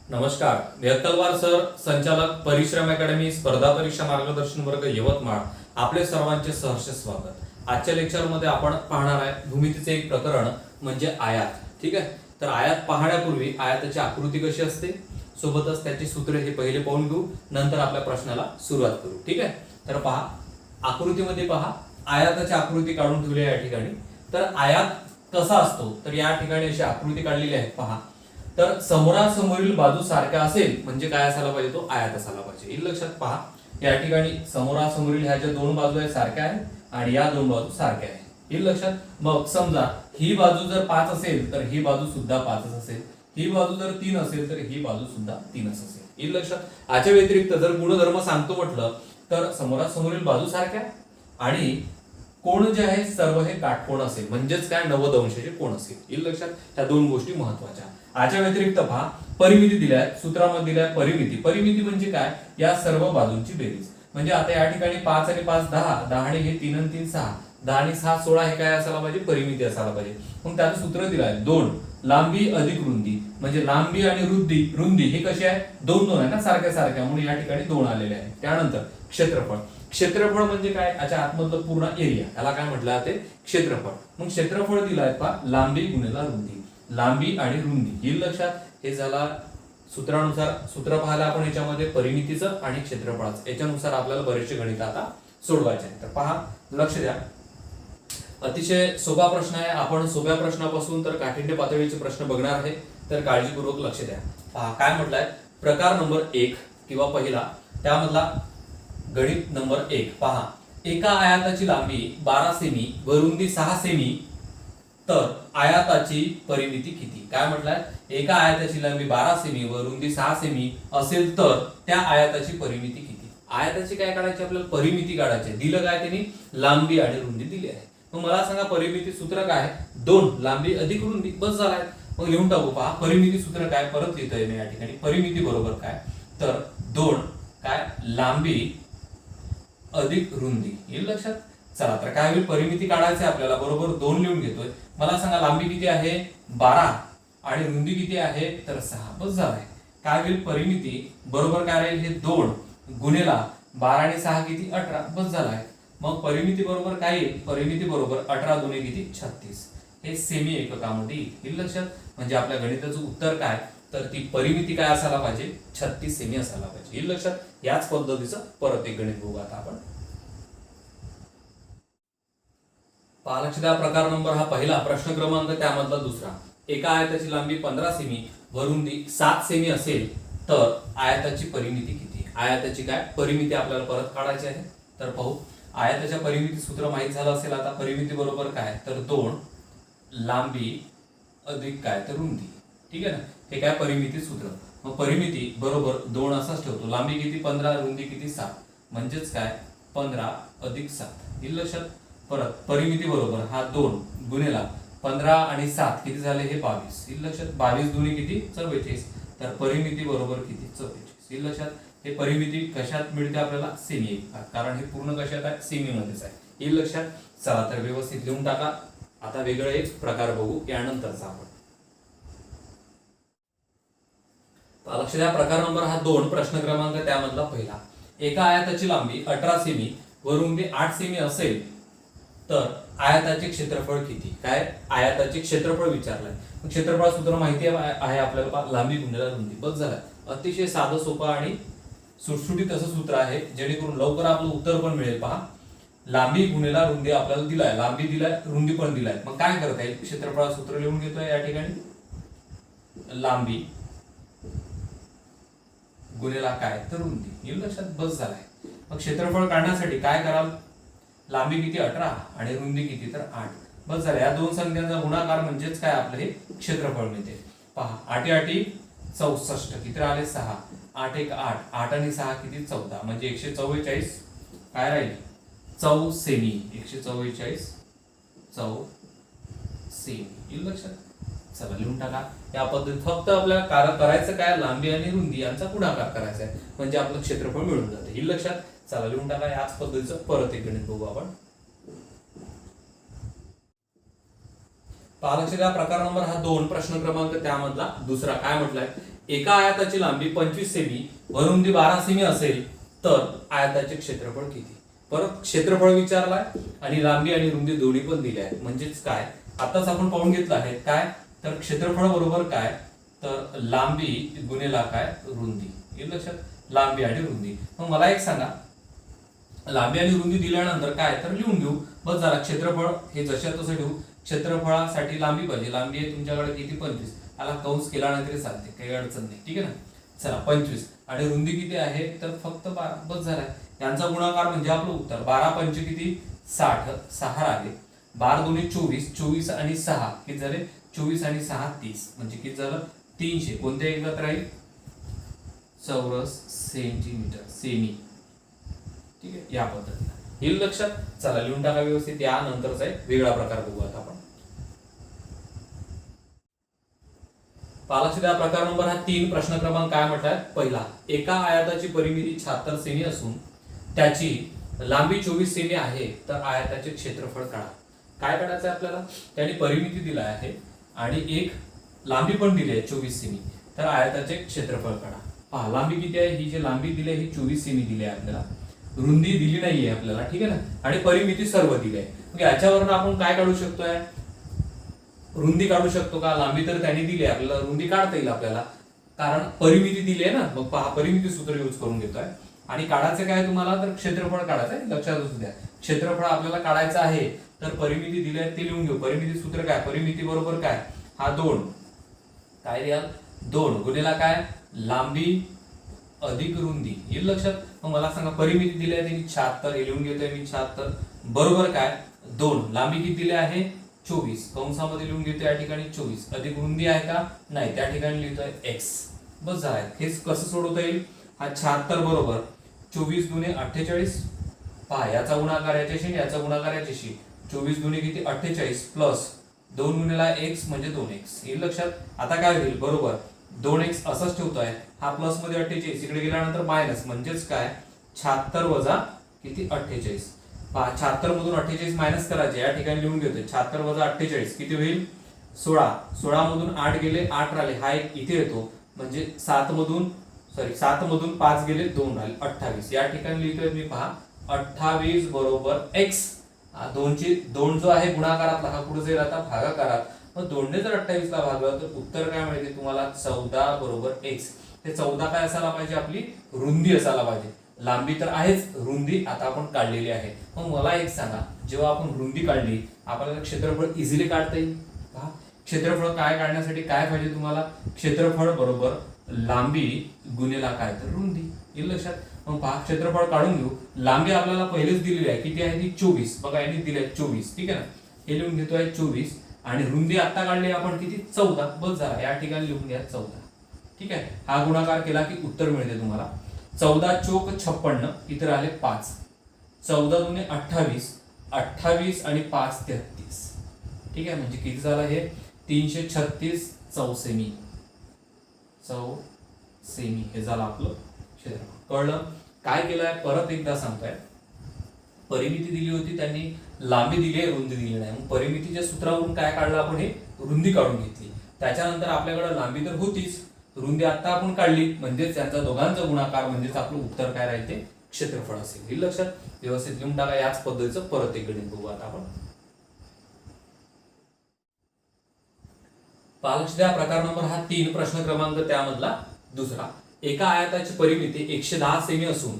नमस्कार, नियतलवार सर, संचालक परिश्रम अकॅडमी स्पर्धा परीक्षा मार्गदर्शन वर्ग यवतमाळ, आपले सर्वांचे सहर्ष स्वागत। आजच्या लेक्चरमध्ये आपण पाहणार आहे भूमितीचे एक प्रकरण म्हणजे आयात। ठीक आहे, तर आयात पाहण्यापूर्वी आयाताची आकृती कशी असते, सोबतच त्याची सूत्रे हे पहिले पाहून घेऊ, नंतर आपल्या प्रश्नाला सुरुवात करू। ठीक आहे, तर पहा आकृतीमध्ये पहा, आयाताची आकृती काढून ठेवली आहे या ठिकाणी। तर आयात कसा असतो, तर या ठिकाणी अशी आकृती काढलेली आहे पहा। तर समोरासमोरील बाजू सारख्या असेल म्हणजे काय असायला पाहिजे, तो आयात असायला पाहिजे। हे लक्षात पहा, या ठिकाणी समोरासमोरील ह्या ज्या दोन बाजू आहेत सारख्या आहेत आणि या दोन बाजू सारख्या आहेत। हे लक्षात, मग समजा ही बाजू जर 5 असेल तर ही बाजू सुद्धा 5च असेल, ही बाजू जर 3 असेल तर ही बाजू सुद्धा 3च असेल। हे लक्षात। याच्या व्यतिरिक्त जर गुणधर्म सांगतो म्हटलं तर समोरासमोरील बाजू सारख्या आणि कोण जे आहे सर्व हे काटकोण असेल, म्हणजेच काय 90 अंशाचे कोण असेल। हे लक्षात, ह्या दोन गोष्टी महत्त्वाच्या। याच्या व्यतिरिक्त पहा, परिमिती दिल्या आहेत, सूत्रामध्ये दिल्या आहे परिमिती। परिमिती म्हणजे काय, या सर्व बाजूंची बेरीज। म्हणजे आता या ठिकाणी 5 आणि 5 10, 10 आणि हे 3 आणि 3 6, 10 आणि 6 16 हे काय असायला पाहिजे, परिमिती असायला पाहिजे। मग त्याचं सूत्र दिलं आहे 2 लांबी अधिक रुंदी, म्हणजे लांबी आणि रुंदी हे कसे आहे, 2 2 आहे ना, सारख्या सारख्या, म्हणून या ठिकाणी 2 आलेले आहे। त्यानंतर क्षेत्रफळ, क्षेत्रफळ म्हणजे काय, याच्या आतमधलं पूर्ण एरिया, याला काय म्हटलं जाते, क्षेत्रफळ। मग क्षेत्रफळ दिलं आहे पहा, लांबी गुणिले रुंदी, लांबी आणि रुंदी। हे लक्षात, हे झाला सूत्रानुसार। सूत्र पाहायला आपण याच्यामध्ये परिमितीचं आणि क्षेत्रफळाचं, याच्यानुसार आपल्याला बरेचसे गणित आता सोडवायचे आहेत। तर पहा, लक्ष द्या, अतिशय सोपा प्रश्न आहे। आपण सोप्या प्रश्नापासून तर काठिण्य पातळीचे प्रश्न बघणार आहे, तर काळजीपूर्वक लक्ष द्या। पहा काय म्हटलंय, प्रकार नंबर 1 किंवा पहिला, त्यामधला गणित नंबर 1 पहा, एका आयाताची लांबी 12 सेमी व रुंदी 6 सेमी, तर आयाताची परिमिती किती। काय म्हटलंय, एका आयाताची लांबी 12 सेमी व रुंदी 6 सेमी असेल तर त्या आयाताची परिमिती किती। आयाताची काय काढायची, आपल्याला परिमिती काढायची। दिलं काय त्यांनी, लांबी आणि रुंदी दिली आहे। मग मला सांगा परिमिती सूत्र काय, 2 लांबी अधिक रुंदी, बस झालाय। मग लिहून टाकू। पहा परिमिती सूत्र काय, परत लिहितोय मी या ठिकाणी। परिमिती बरोबर काय, तर 2 काय लांबी अधिक रुंदी। हे लक्षात। चला तर काय होईल, परिमिती काढायची आपल्याला, बरोबर 2 लिहून घेतोय। मला सांगा लांबी किती आहे, 12 आणि रुंदी किती आहे, तर 6, बस झालाय। काय होईल, परिमिती बरोबर काय राहील, हे 2 गुणिला 12 आणि 6 किती, 18, बस झालाय। मग परिमिती बरोबर काय येईल, परिमिती बरोबर 18 दुणे किती, 36, हे सेमी एककामध्ये येईल। हे लक्षात, म्हणजे आपल्या गणिताचं उत्तर काय, तर ती परिमिती काय असायला पाहिजे, 36 सेमी असायला पाहिजे। हे लक्षात। याच पद्धतीचं परत एक गणित बघू आता आपण। पहा लक्ष द्या, प्रकार नंबर हा पहिला, प्रश्न क्रमांक त्यामधला दुसरा, एका आयताची लांबी 15 सेमी व रुंदी 7 सेमी असेल तर आयताची परिमिती किती। आयताची काय परिमिती आपल्याला परत काढायची आहे। तर पाहू, आयताच्या परिमिती सूत्र माहित झालं असेल आता। परिमिती बरोबर काय, तर 2 लांबी अधिक काय, तर रुंदी। ठीक आहे ना, हे काय परिमिती सूत्र। मग परिमिती बरोबर 2 असाच ठेवतो, लांबी किती 15, रुंदी किती 7, म्हणजेच काय 15 अधिक 7। हे लक्षात। परत परिमिती बरोबर हा 2 गुणिला 15 आणि 7 किती झाले, हे 22। हे लक्षात, 22 दुणे किती, 44, तर परिमिती बरोबर किती, 44। हे लक्षात। हे परिमिती कशात मिळते आपल्याला, सेमी एककात, कारण हे पूर्ण कशात आहे, सेमी मध्येच आहे। हे लक्षात। चला तर व्यवस्थित लिहून टाका। आता वेगळं एक प्रकार बघू यानंतरचा आपण। लक्ष द्या, प्रकार नंबर हा 2, प्रश्न क्रमांक त्यामधला पहिला, एका आयताची लांबी 18 सेमी व रुंदी 8 सेमी असेल तर आयताचे क्षेत्रफळ किती। काय, आयताचे क्षेत्रफळ विचारलंय। क्षेत्रफळ सूत्र माहिती आहे आपल्याला, लांबी गुणिले रुंदी, बस झालं। अतिशय साधं सोपं आणि सुटसुटीत असं सूत्र आहे, जेणेकरून लवकर आपलं उत्तर पण मिळेल। पहा, लांबी गुणिले रुंदी आपल्याला दिलाय, लांबी दिलाय, रुंदी पण दिलाय। मग काय करता येईल, क्षेत्रफळ सूत्र लिहून घेतोय या ठिकाणी, लांबी गुणिला काय, तर रुंदी। हे लक्षात, बस झालाय। मग क्षेत्रफळ काढण्यासाठी काय कराल, लांबी किती 18 आणि रुंदी किती, तर 8, बस झालं। या दोन संख्यांचा गुणाकार म्हणजेच काय, आपलं हे क्षेत्रफळ मिळते। पहा 8 8 64 किती आले, 6, 8 1 8, 8 आणि 6 किती 14, म्हणजे 144 काय राहील, 4 सेमी, 144 4 सेमी। हे लक्षात। चला लिहून टाका। या पद्धतीत फक्त आपल्याला करायचं काय, लांबी आणि रुंदी यांचा गुणाकार करायचा आहे, म्हणजे आपलं क्षेत्रफळ मिळून जाते। हे लक्षात। चला लिहून टाका। याच पद्धतीचं परत एक गणित बघू आपण। लक्ष द्या, प्रकार नंबर हा 2, प्रश्न क्रमांक त्यामधला दुसरा, काय म्हटलंय, एका आयताची लांबी 25 सेमी व रुंदी 12 सेमी असेल तर आयताचे क्षेत्रफळ किती? परत क्षेत्रफळ विचारलाय आणि लांबी आणि रुंदी दोन्ही पण दिल्या आहेत. म्हणजेच काय, आताच आपण पाहून घेतलं आहे काय, तर क्षेत्रफळ बरोबर काय, तर लांबी गुणिला काय, रुंदी. येईल लक्षात, लांबी आणि रुंदी. मग मला एक सांगा, लांबी आणि रुंदी दिल्यानंतर काय, तर लिहून घेऊ. बस झाला. क्षेत्रफळ हे जशा तसं ठेवू. क्षेत्रफळासाठी लांबी पाहिजे. लांबी आहे तुमच्याकडे किती, 25. त्याला कंस केला नाही तरी चालते, काही अडचण नाही. ठीक आहे ना. चला 25 आणि रुंदी किती आहे, तर फक्त 12. बस झाला. यांचा गुणाकार म्हणजे आपलं उत्तर. 12 पंच किती, 60. 6 आले. 12 दुणे 24. 24 आणि 6 किती झाले, 24 आणि 6 30. म्हणजे किती झालं, 300. कोणत्या एकदात राहील, चौरस सेंटीमीटर, सेमी. ठीक आहे, या पद्धतीने येईल लक्षात. चला लिहून टाका व्यवस्थित. यानंतरचा एक वेगळा प्रकार बघू आता आपण. पालक्षित प्रकार नंबर हा 3. प्रश्न क्रमांक काय म्हणतात, पहिला, एका आयताची परिमिती 76 सेमी असून त्याची लांबी 24 सेमी आहे तर आयताचे क्षेत्रफळ काढा. काय काढायचं आहे आपल्याला, त्याने परिमिती दिला आहे आणि एक लांबी पण दिली आहे 24 सेमी, तर आयताचे क्षेत्रफळ काढा. पहा लांबी किती आहे, ही जी लांबी दिली आहे ही 24 सेमी दिली आहे आपल्याला, रुंदी दिली नाहीये आपल्याला. ठीक आहे ना, आणि परिमिती सर्व दिली आहे. मग याच्यावरून आपण काय काढू शकतोय, रुंदी काढू शकतो का? लांबी तर त्यांनी दिली आहे आपल्याला, रुंदी काढता येईल आपल्याला, कारण परिमिती दिली आहे ना. मग पहा परिमिती सूत्र यूज करून घेतोय. आणि काढायचं काय तुम्हाला, तर क्षेत्रफळ काढायचं आहे. लक्षात असू द्या, क्षेत्रफळ आपल्याला काढायचं आहे तर परिमिती दिली आहे ते लिहून घेऊ. परिमिती सूत्र काय, परिमिती बरोबर काय, हा 2 काय लिहाल, 2 गुणिला काय, लांबी अधिक रुंदी. येईल लक्षात. मग मला सांगा परिमिती दिली आहे त्यांनी 76, हे लिहून घेतोय मी 76 बरोबर काय, 2 लांबी किती दिली आहे, 24 कंसामध्ये लिहून घेतोय या ठिकाणी 24 अधिक रुंदी आहे का, नाही, त्या ठिकाणी लिहितोय x. बस झालाय. हे कसं सोडवता येईल, हा 76 बरोबर 24 दुणे 48. पहा याचा गुणाकार याच्याशी, याचा गुणाकार याच्याशी. 24 दुणे किती, 48 प्लस 2 गुणिला x म्हणजे 2x. येईल लक्षात. आता काय होईल, बरोबर 2x असंच ठेवतोय. हा प्लस मध्ये 48 इकडे गेल्यानंतर मायनस, म्हणजेच काय 76 वजा किती 48. 76 मधून 48 मायनस करायचे, या ठिकाणी लिहून घेतोय. 76 वजा 48 किती होईल, 16. 16 मधून 8 गेले, 8 राहिले, हा एक इथे येतो. म्हणजे 7 मधून 5 गेले, 2 राहिले, 28. या ठिकाणी लिहितोय मी, पहा 28 बरोबर x. 2 जो आहे गुणाकारातला, हा पुढे जाईल आता भागाकारात. मग 2 ने जर 28 ला भागलं तर उत्तर काय मिळते तुम्हाला, 14 बरोबर x. ते 14 काय असायला पाहिजे, आपली रुंदी असायला पाहिजे. लांबी तर आहेच, रुंदी आता आपण काढलेली आहे. मग मला एक सांगा, जेव्हा आपण रुंदी काढली आपल्याला क्षेत्रफळ इझिली काढता येईल. पहा क्षेत्रफळ काय काढण्यासाठी काय पाहिजे तुम्हाला, क्षेत्रफळ बरोबर लांबी गुणिला काय, तर रुंदी. येईल लक्षात. मग पहा क्षेत्रफळ काढून घेऊ. लांबी आपल्याला पहिलेच दिलेली आहे, किती आहे ती 24. बघा यांनी दिली आहे 24. ठीक आहे ना, हे लिहून घेतोय 24 आणि रुंदी आता काढली आपण किती, 14. बस झाला, या ठिकाणी लिहून घ्या 14. ठीक आहे, हा गुणाकार केला की उत्तर मिळते तुम्हाला 14 चोक 56. इथे राहिले 5. 14 दुणे 28. 28 आणि 5 33. ठीक आहे, म्हणजे किती झालं हे 336 चौसेमी. चौसेमी हे झालं आपलं क्षेत्रफळ. कळलं काय केलंय, परत एकदा सांगतोय. परिमिती दिली होती त्यांनी, लांबी दिली आहे, रुंदी दिली नाही. मग परिमितीच्या सूत्रावरून काय काढलं आपण, हे रुंदी काढून घेतली. त्याच्यानंतर आपल्याकडे लांबी तर होतीच, रुंदी आता आपण काढली, म्हणजेच त्यांचा दोघांचा गुणाकार म्हणजेच आपलं उत्तर काय राहील, ते क्षेत्रफळ असेल. हे लक्षात व्यवस्थित लिहून टाका. याच पद्धतीचं परत एक गणित बघू आता आपण. पालक्षित प्रकार नंबर हा 3. प्रश्न क्रमांक त्यामधला दुसरा. एका आयताची परिमिती 110 सेमी असून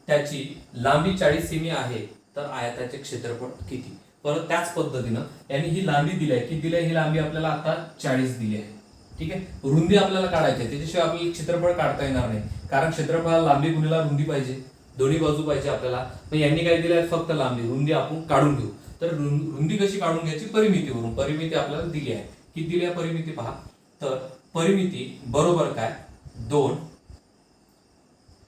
त्याची लांबी 40 सेमी आहे तर आयताचे क्षेत्रफळ किती. परत त्याच पद्धतीनं यांनी ही लांबी दिली आहे, किती दिली आहे, ही लांबी आपल्याला आता 40 दिली आहे. ठीक आहे, रुंदी आपल्याला काढायची आहे, त्याच्याशिवाय आपल्याला क्षेत्रफळ काढता येणार नाही, कारण क्षेत्रफळाला लांबी गुणिला रुंदी पाहिजे, दोन्ही बाजू पाहिजे आपल्याला. मग यांनी काय दिलं आहे, फक्त लांबी. रुंदी आपण काढून घेऊ. तर रुंदी कशी काढून घ्यायची, परिमितीवरून. परिमिती आपल्याला दिली आहे, किती दिली आहे परिमिती पहा. तर परिमिती बरोबर काय, 2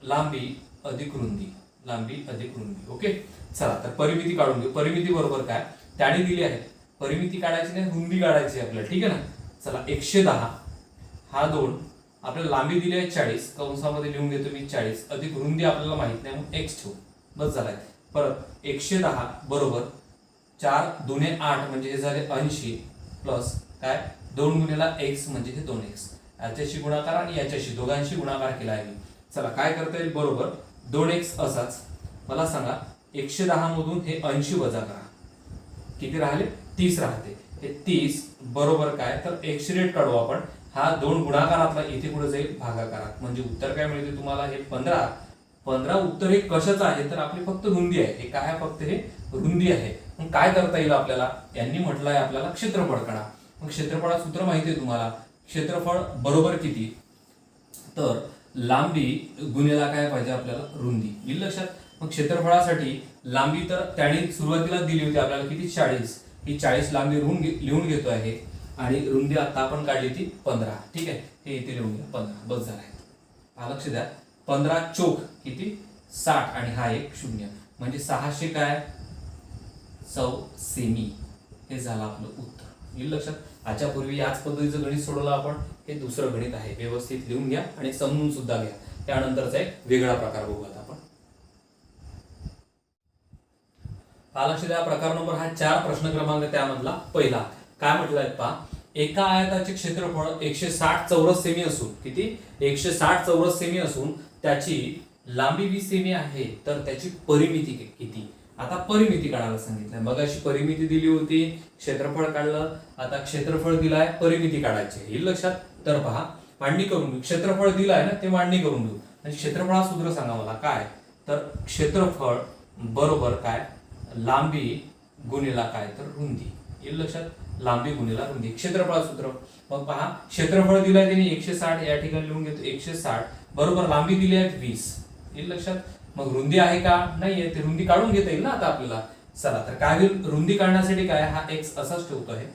लांबी अधिक रुंदी. लांबी अधिक रुंदी. ओके, चला तर परिमिती काढून घेऊ. परिमिती बरोबर काय, त्याने दिली आहे. परिमिती काढायची नाही, रुंदी काढायची आपल्याला. ठीक आहे ना. चला 110 हा 2, आपल्याला लांबी दिली आहे 40 कंसामध्ये लिहून घेतो मी 40 अधिक रुंदी आपल्याला माहित नाही म्हणून x ठेवू. बस झालाय. परत 110 बरोबर 4 दुणे 8 म्हणजे हे झाले 80 प्लस काय 2 गुणिला x म्हणजे हे 2x. याच्याशी गुणाकार आणि याच्याशी दोघांशी गुणाकार केला आहे मी. चला काय करता येईल, बरोबर 2x असाच. मला सांगा 110 मधून हे 80 वजा करा, किती राहिले 30 राहते. हे 30 बरोबर काय, तर x रेट काढू आपण. हा 2 गुणाकारातला इथे पुढे जाईल भागाकारात, म्हणजे उत्तर काय मिळते तुम्हाला, हे 15. 15 उत्तर हे कशाचं आहे, तर आपली फक्त रुंदी आहे. हे काय आहे, फक्त हे रुंदी आहे. मग काय करता येईल आपल्याला, यांनी म्हटलं आहे आपल्याला क्षेत्रफळ काढा. मग क्षेत्रफळाचं सूत्र माहिती आहे तुम्हाला, क्षेत्रफळ बरोबर किती, तर लांबी गुणिला काय पाहिजे आपल्याला, रुंदी. येईल लक्षात. मग क्षेत्रफळासाठी लांबी तर त्याने सुरुवातीला दिली होती आपल्याला किती, 40. ही 40 लांबी लिहून घेतो आहे आणि रुंदी आता आपण काढली ती 15. ठीक आहे, हे इथे लिहून घ्या 15, बस झालं आहे. लक्ष द्या, 15 चोक किती 60 आणि हा एक 0, म्हणजे 600 काय सेमी. हे झालं आपलं उत्तर. येईल लक्षात. आजच्या पूर्वी याच पद्धतीचं गणित सोडवलं आपण. हे दुसरं गणित आहे, व्यवस्थित लिहून घ्या आणि समजून सुद्धा घ्या. त्यानंतरचा एक वेगळा प्रकार बघू आता आपण. लक्ष द्या, प्रकार नंबर हा 4 प्रश्न क्रमांक त्यामधला पहिला. काय म्हटलंय पहा, एका आयताचे क्षेत्रफळ 160 चौरस सेमी असून, किती 160 चौरस सेमी असून त्याची लांबी 20 सेमी आहे, तर त्याची परिमिती किती. आता परिमिती काढायला सांगितलंय. मग अशी परिमिती दिली होती, क्षेत्रफळ काढलं. आता क्षेत्रफळ दिलाय, परिमिती काढायची. येईल लक्षात. तर पहा, मांडणी करून घेऊ. क्षेत्रफळ दिलाय ना, ते मांडणी करून घेऊ. आणि क्षेत्रफळा सूत्र सांगा मला काय, तर क्षेत्रफळ बरोबर काय, लांबी गुणिला काय, तर रुंदी. येईल लक्षात. लांबी गुणिला रुंदी, क्षेत्रफळ सूत्र. मग पहा, क्षेत्रफळ दिलाय त्यांनी 160, या ठिकाणी लिहून घेतो 160 बरोबर लांबी दिली आहे 20. येईल लक्षात. मग रुंदी आहे का, नाहीये, ते रुंदी काढून घेता येईल ना आता आपल्याला. चला तर काय होईल, रुंदी काढण्यासाठी काय, हा x असाच ठेवतो आहे.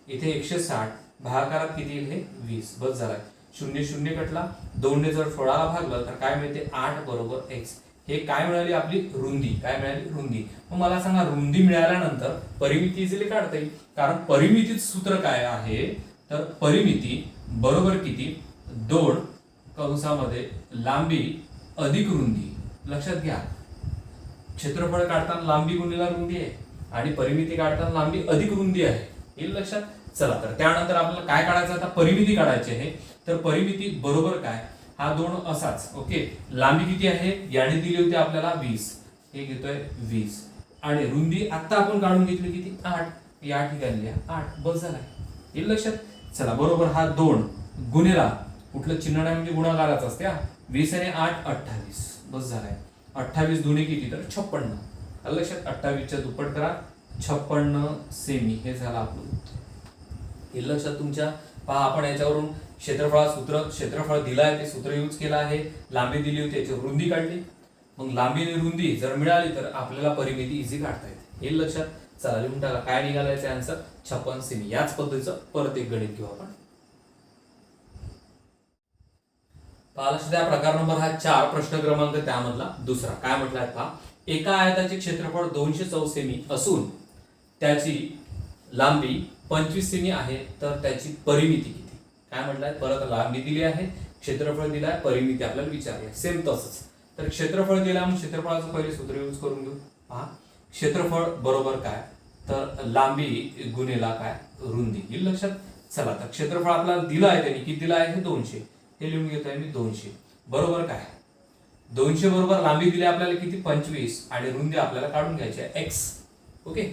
इथे 160 भागाकारात किती येईल, हे 20, बस झालाय. 0 0 कटला, 2 ने जर 16 ला भागलं तर काय मिळते, 8 बरोबर x. हे काय मिळाली आपली रुंदी, काय मिळाली रुंदी. मग मला सांगा, रुंदी मिळाल्यानंतर परिमिती इझिली काढता येईल, कारण परिमितीचं सूत्र काय आहे, तर परिमिती बरोबर किती, 2 कंसामध्ये लांबी अधिक रुंदी. लक्षात घ्या, क्षेत्रफळ काढताना लांबी गुणिला रुंदी आहे आणि परिमिती काढताना लांबी अधिक रुंदी आहे. येईल लक्षात. चला तर त्यानंतर आपल्याला काय काढायचं, आता परिमिती काढायची आहे. तर परिमिती बरोबर काय, हा 2 असाच. ओके, लांबी किती आहे, याने दिली होती आपल्याला 20, हे घेतोय 20 आणि रुंदी आता आपण काढून घेतली किती, 8, या ठिकाणी लिहा 8, बस झालाय. येईल लक्षात. चला बरोबर हा 2 गुणिला, कुठलं चिन्ह नाही म्हणजे गुणाकाराच असते. 20 आणि 8 28, बस झालाय. 28 दुणे किती, तर 56. आलं लक्षात. 28 च्या दुप्पट करा, 56 सेमी. हे झालं आपलं उत्तर. येईल लक्षात तुमच्या. पहा, आपण याच्यावरून क्षेत्रफळा सूत्र, क्षेत्रफळ दिलं आहे ते सूत्र यूज केलं आहे. लांबी दिली होती, याची रुंदी काढली. मग लांबी आणि रुंदी जर मिळाली तर आपल्याला परिमिती इझी काढता येते. येईल लक्षात. चला लिहून टाका, काय निघालायचं आन्सर, 56 सेमी. याच पद्धतीचं परत एक गणित घेऊ आपण. लक्ष द्या, प्रकार नंबर हा 4 प्रश्न क्रमांक त्यामधला दुसरा. काय म्हटलाय पहा, एका आयताचे क्षेत्रफळ 214 सेमी असून त्याची लांबी 25 सेमी आहे, तर त्याची परिमिती किती. काय म्हटलंय, परत लांबी दिली आहे, क्षेत्रफळ दिलाय, परिमिती आपल्याला विचारली आहे. सेम तसंच. तर क्षेत्रफळ दिला, मग क्षेत्रफळाचं पहिले सूत्र यूज करून घेऊ. पहा, क्षेत्रफळ बरोबर काय, तर लांबी गुणिला काय, रुंदी. येईल लक्षात. चला तर क्षेत्रफळ आपल्याला दिलं आहे, त्यांनी किती दिलं आहे, हे 200. हे लिहून घेतोय मी 200 बरोबर काय, 200 बरोबर लांबी दिली आपल्याला किती, 25 आणि रुंदी आपल्याला काढून घ्यायची आहे x. ओके,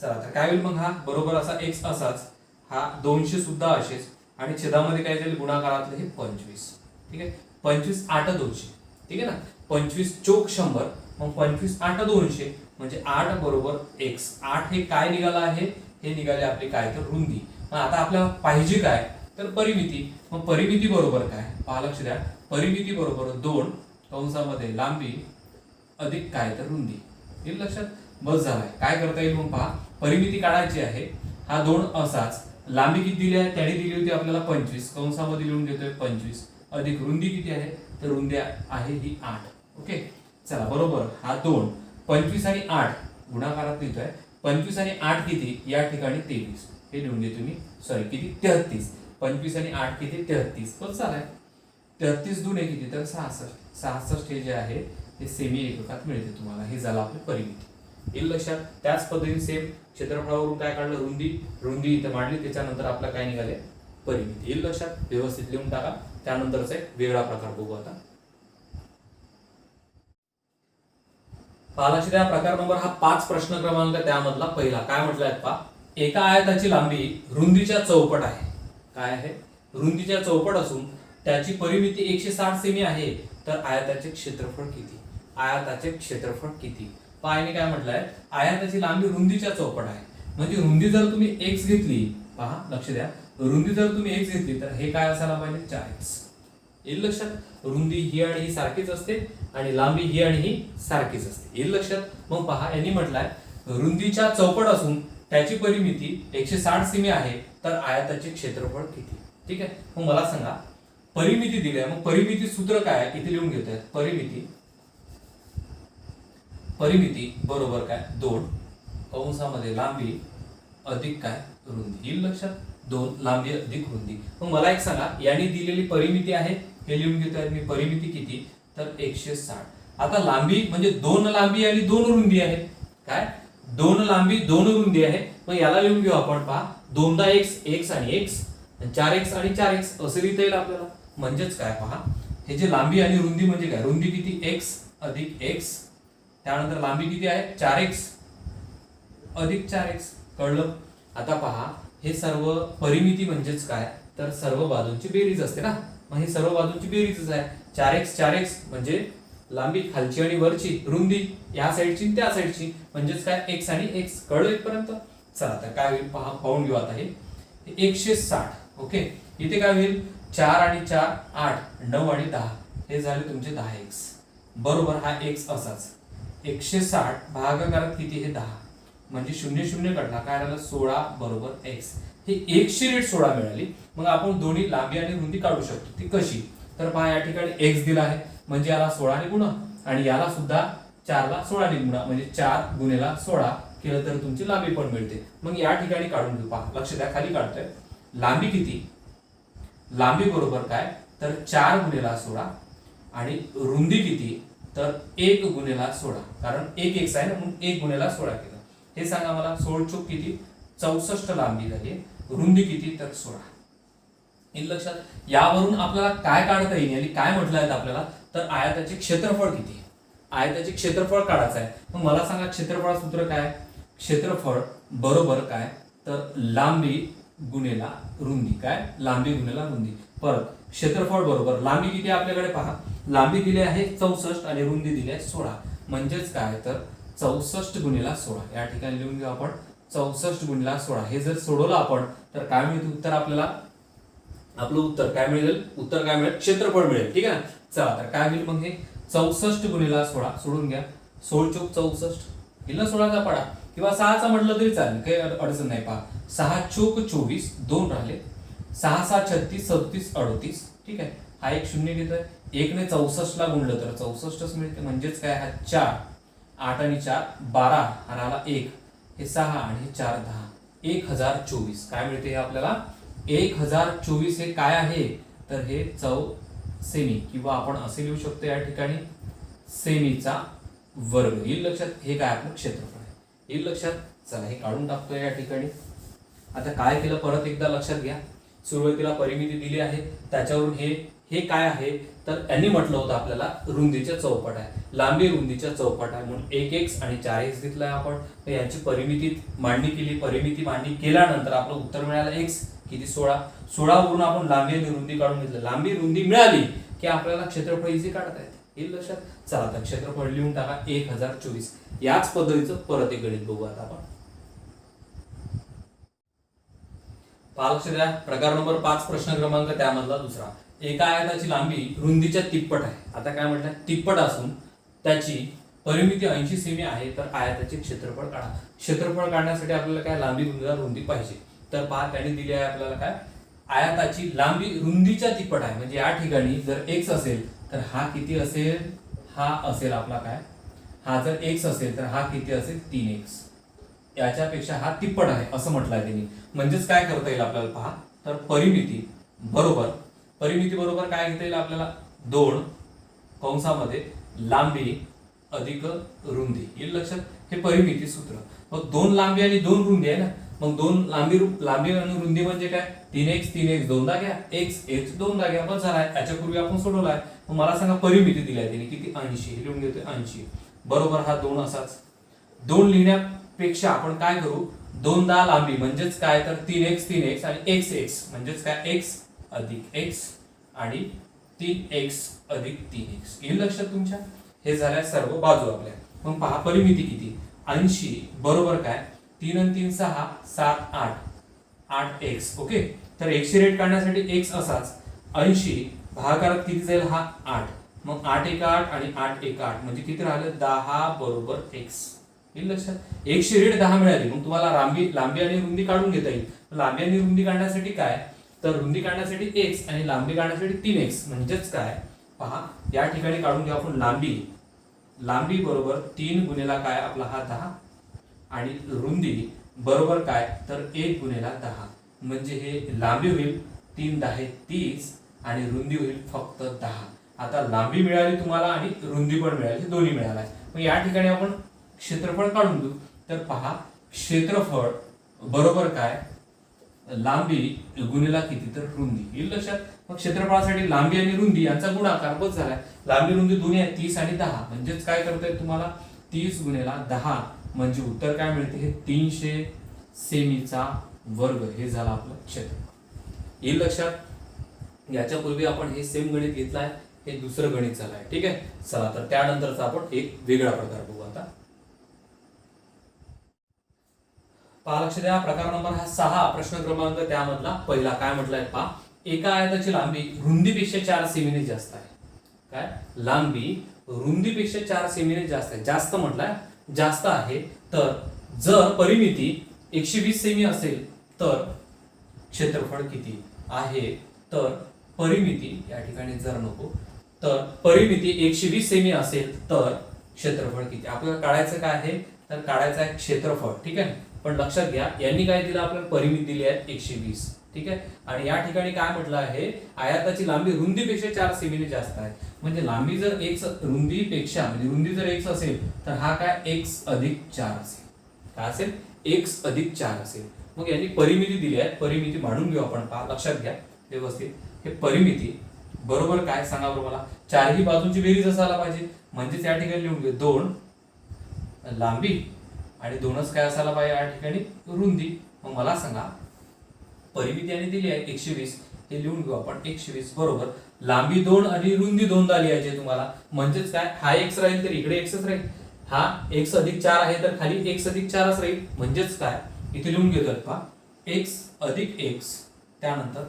चला तर काय होईल मग, हा बरोबर असा x असाच, हा 200 सुद्धा असेच आणि छेदामध्ये काय जाईल, गुणाकारातलं हे 25. ठीक आहे, 25 8 200. ठीक आहे ना, 25 चोक 100, मग 25 8 200 म्हणजे 8 बरोबर x. 8 हे काय निघालं आहे, हे निघाले आपले काय, तर रुंदी. मग आता आपल्याला पाहिजे काय, तर परिमिती. मग परिमिती बरोबर काय, पहा लक्ष द्या, परिमिती बरोबर 2 कंसामध्ये लांबी अधिक काय, तर रुंदी. येईल लक्षात. बस झालाय. काय करता येईल मग, पहा परिमिती काढायची आहे. हा 2 असाच, लांबी किती दिली आहे, त्याने दिली होती आपल्याला 25, कंसामध्ये लिहून घेतोय 25 अधिक रुंदी किती आहे, तर रुंदी आहे ही 8. ओके, चला बरोबर हा 2, 25 आणि 8 गुणाकारात लिहितोय. 25 आणि 8 किती, या ठिकाणी 23. हे लिहून घेतो मी, सॉरी किती, 33. 25 आणि 8 किती, 33. बस झालाय. 33 दुणे किती, तर 66. 66 हे जे आहे ते सेमी एककात मिळते तुम्हाला. हे झालं आपली परिमिती. येईल लक्षात. त्याच पद्धतीने सेम क्षेत्रफळावरून काय काढलं, रुंदी. रुंदी इथे मांडली, त्याच्यानंतर आपलं काय निघाले, परिमिती. येईल लक्षात, व्यवस्थित लिहून टाका. त्यानंतरचा एक वेगळा प्रकार बघू आता. लक्ष द्या, प्रकार नंबर हा 5 प्रश्न क्रमांक त्यामधला पहिला काय म्हटलंय पहा. एका आयताची लांबी रुंदीच्या चौपट आहे. काय आहे? रुंदीच्या चौपट असून त्याची परिमिती 160 सेमी आहे, तर आयताचे क्षेत्रफळ किती? आयताचे क्षेत्रफळ किती? पाहाने काय म्हटलंय, आयताची लांबी रुंदीच्या चौपट आहे, म्हणजे रुंदी जर तुम्ही x घेतली, पहा लक्ष द्या, रुंदी जर तुम्ही x घेतली तर हे काय असायला पाहिजे 4x. येईल लक्षात, रुंदी ही आणि ही सारखीच असते आणि लांबी ही आणि ही सारखीच असते. येईल लक्षात. मग पहा यांनी म्हटलंय रुंदीच्या चौपट असून त्याची परिमिती 160 सेमी आहे, तर आयताचे क्षेत्रफळ किती? ठीक आहे. मग मला सांगा, परिमिती दिली आहे, मग परिमिती सूत्र काय आहे इथे लिहून घेतोय. परिमिती बरोबर काय 2 कंसामध्ये लांबी अधिक काय रुंदी. येईल लक्षात, 2 लांबी अधिक रुंदी. मग मला एक सांगा, यांनी दिलेली परिमिती आहे हे लिहून घेतोय मी. परिमिती किती? तर 160. आता लांबी म्हणजे 2 लांबी आणि 2 रुंदी आहे. काय? 2 लांबी 2 रुंदी आहे. मग याला लिहून घेऊ आपण. पहा, 2दा x आणि x, 4x आणि 4x असं लिहिता येईल आपल्याला. म्हणजेच काय पहा, हे जे लांबी आणि रुंदी म्हणजे काय, रुंदी किती x अधिक x, त्यानंतर लांबी किती आहे 4x अधिक 4x. कळलं? आता पहा, हे सर्व परिमिती म्हणजेच काय, तर सर्व बाजूंची बेरीज असते ना. मग हे सर्व बाजूंची बेरीजच आहे. 4x म्हणजे लांबी खालची आणि वरची, रुंदी या साईडची त्या साईडची, म्हणजेच काय x आणि x. कळलं इथपर्यंत? चला आता काय होईल पहा, पाहून घेऊ. आता हे 160. ओके, इथे काय होईल, 4 आणि 4 8, 9 आणि 10 हे झाले तुमचे 10x. बरोबर, हा x असाच 160 भागाकारात किती हे 10, म्हणजे 0 0 काढला काय आलं 16 बरोबर x. हे x ची रेट 16 मिळाली. मग आपण दोन्ही लांबी आणि रुंदी काढू शकतो. ती कशी? तर पहा, या ठिकाणी x दिला आहे म्हणजे याला 16 ने गुणा आणि याला सुद्धा 4 ला 16 ने गुणा, म्हणजे 4 गुणिला 16 केलं तर तुमची लांबी पण मिळते. मग या ठिकाणी काढून घेऊ. पहा लक्ष द्या, खाली काढतोय. लांबी किती? लांबी बरोबर काय, तर 4 गुणिला 16 आणि रुंदी किती, तर 1 गुणिला 16, कारण 1 x आहे ना, म्हणून 1 गुणिला 16 केलं. हे सांगा मला, 16 चोक किती, 64 लांबी झाली. रुंदी किती, तर 16. येईल लक्षात. यावरून आपल्याला काय काढता येईल आणि काय म्हटलं आहे आपल्याला, तर आयताचे क्षेत्रफळ किती, आयताचे क्षेत्रफळ काढायचं आहे. मग मला सांगा, क्षेत्रफळ सूत्र काय, क्षेत्रफळ बरोबर काय, तर लांबी गुणिला रुंदी. काय, लांबी गुणिला रुंदी. परत क्षेत्रफळ बरोबर लांबी किती आपल्याकडे पहा, लांबी दिली आहे 64 आणि रुंदी दिली आहे 16, म्हणजेच काय, तर 64 गुणिला 16. या ठिकाणी लिहून घेऊ आपण 64 गुणिला 16. हे जर सोडवलं आपण तर काय मिळते उत्तर आपल्याला, आपलं उत्तर काय मिळेल, उत्तर काय मिळेल, क्षेत्रफळ मिळेल. ठीक आहे. चला तर काय होईल मग, हे 64 गुणिला 16 सोडून घ्या. 16 चोक 64, हिला 16चा पाडा किंवा 6चा म्हटलं तरी चालेल, काही अडचण नाही. पहा 6 चोक 24, 2 राहिले, 6 6 36 37 38. ठीक आहे. हा एक शून्य घेतोय, 1 ने 64 ला गुणलं तर 64च मिळते, म्हणजेच काय, हा 4, 8 आणि 4 12, हा राहिला 1, हे 6 आणि हे 4 10, 1024 काय मिळते हे आपल्याला, 1024. हे काय आहे, तर हे सेमी, किंवा आपण असे लिहू शकतो या ठिकाणी सेमीचा वर्ग. येईल लक्षात. हे काय आपलं क्षेत्रफळ आहे. येईल लक्षात. चला हे काढून टाकतोय या ठिकाणी. आता काय केलं परत एकदा लक्षात घ्या. सुरुवातीला परिमिती दिली आहे, त्याच्यावरून हे काय आहे, तर त्यांनी म्हटलं होतं आपल्याला रुंदीच्या चौपट आहे, लांबी रुंदीच्या चौपट आहे, म्हणून 1x आणि 4x घेतलाय आपण. तर यांची परिमिती मांडणी केली. परिमिती मांडणी केल्यानंतर आपलं उत्तर मिळालं x किती 16. 16 वरून आपण लांबी आणि रुंदी काढून घेतलं. लांबी रुंदी मिळाली की आपल्याला क्षेत्रफळ इझी काढता येते. येईल लक्षात. चला तर क्षेत्रफळ लिहून टाका 1024. याच पद्धतीचं परत एक गणित बघू आता आपण. लक्ष द्या, प्रकार नंबर 5 प्रश्न क्रमांक त्यामधला दुसरा. एका आयताची लांबी रुंदीच्या तिप्पट आहे. आता काय म्हटलं, तिप्पट असून त्याची परिमिती 80 सेमी आहे, तर आयताचे क्षेत्रफळ काढा. क्षेत्रफळ काढण्यासाठी आपल्याला काय, लांबी गुणिले रुंदी पाहिजे. तर पहा त्यांनी दिली आहे आपल्याला काय, आयताची लांबी रुंदीच्या तिप्पट आहे, म्हणजे या ठिकाणी जर x असेल तर हा किती असेल, हा असेल आपला काय, हा जर x असेल तर हा किती असेल 3x. याच्यापेक्षा हा तिप्पट आहे असं म्हटलंय त्यांनी. म्हणजेच काय करता येईल आपल्याला पहा, तर परिमिती बरोबर काय घेता येईल आपल्याला, 2 कंसामध्ये लांबी अधिक रुंदी. येईल लक्षात. हे परिमिती सूत्र. मग 2 लांबी आणि 2 रुंदी आहे ना, मग दोन लांबी आणि रुंदी म्हणजे काय 3x दोनदा घ्या, x दोनदा घ्या, बस झालाय. याच्यापूर्वी आपण सोडवलाय. मग मला सांगा परिमिती दिली आहे तिने किती 80, लिहून घेतोय 80 बरोबर हा 2 असाच. 2 लिहिण्यापेक्षा आपण काय करू, दोनदा लांबी म्हणजेच काय तर 3x आणि x म्हणजेच काय x अधिक x आणि 3x अधिक 3x येईल लक्षात तुमच्या. हे झाल्या सर्व बाजू आपल्या. मग पहा परिमिती किती 80 बरोबर काय 3 आणि 3 6 7 8x. ओके, तर x ची रेट काढण्यासाठी x असाच 80 भागाकारात किती जाईल हा 8. मग 8 1 8 आणि 8 1 8 म्हणजे किती राहिलं 10 बरोबर x. येईल लक्षात. x ची रेट 10 मिळाली. मग तुम्हाला लांबी आणि रुंदी काढून घेता येईल. लांबी आणि रुंदी काढण्यासाठी काय तर रुंदी काढण्यासाठी x आणि लांबी काढण्यासाठी 3x म्हणजेच काय पहा या ठिकाणी काढून घेऊ आपण लांबी बरोबर 3 गुणिला काय आपला हा 10 आणि रुंदी बरोबर काय तर 1 गुणिला 10 म्हणजे हे लांबी होईल 3 10 30 आणि रुंदी होईल फक्त 10. आता लांबी मिळाली तुम्हाला आणि रुंदी पण मिळाली, दोन्ही मिळाला. मग या ठिकाणी आपण क्षेत्रफळ काढून घेऊ. तर पहा क्षेत्रफळ बरोबर काय लांबी गुणिला किती तर रुंदी येईल लक्षात. मग क्षेत्रफळासाठी लांबी आणि रुंदी यांचा गुणाकार बस झालाय. लांबी रुंदी दोन्ही आहे 30 आणि 10 म्हणजेच काय करताय तुम्हाला 30 गुणिला 10 म्हणजे उत्तर काय मिळते हे 300 सेमीचा वर्ग. हे झालं आपलं क्षेत्रफळ येईल लक्षात. याच्या पूर्वी आपण हे सेम गणित घेतलाय, हे दुसरं गणित झालंय. ठीक आहे, चला तर त्यानंतरचा आपण एक वेगळा प्रकार बघू. आता पहा लक्ष द्या, प्रकार नंबर हा 6 प्रश्न क्रमांक त्यामधला पहिला काय म्हटलंय पहा एका आयताची लांबी रुंदीपेक्षा 4 सेमीने जास्त आहे. काय लांबी रुंदीपेक्षा 4 सेमीने जास्त आहे. जास्त म्हटलंय जास्त आहे. तर जर परिमिती 120 सेमी असेल तर क्षेत्रफळ किती आहे. तर परिमिती या ठिकाणी जर नको तर परिमिती 120 सेमी असेल तर क्षेत्रफळ किती. आपल्याला काढायचं काय आहे तर काढायचं आहे क्षेत्रफळ. ठीक आहे, पण लक्षात घ्या यांनी काय दिलं आपल्याला परिमिती दिली आहे 120. ठीक आहे, आणि या ठिकाणी काय म्हटलं आहे आयताची लांबी रुंदीपेक्षा 4 सेमीने जास्त आहे. म्हणजे लांबी जर x रुंदीपेक्षा म्हणजे रुंदी जर x असेल तर हा काय x अधिक 4 असेल. काय असेल x अधिक 4 असेल. मग यांनी परिमिती दिली आहे, परिमिती मांडून घेऊ आपण. पहा लक्षात घ्या व्यवस्थित. हे परिमिती बरोबर काय सांगा बरोबर मला चारही बाजूंची बेरीज असायला पाहिजे. म्हणजेच या ठिकाणी लिहून घे 2 लांबी आणि 2च काय असायला पाहिजे या ठिकाणी रुंदी. मग मला सांगा परिमिती यांनी दिली आहे 120, हे लिहून घेऊ आपण 120 बरोबर लांबी 2 आणि रुंदी 2दा लिहायचे तुम्हाला. म्हणजेच काय हा x राहील तर इकडे x राहील. हा x अधिक 4 आहे तर खाली x अधिक 4च राहील. म्हणजेच काय इथे लिहून घेतोय पहा x अधिक x त्यानंतर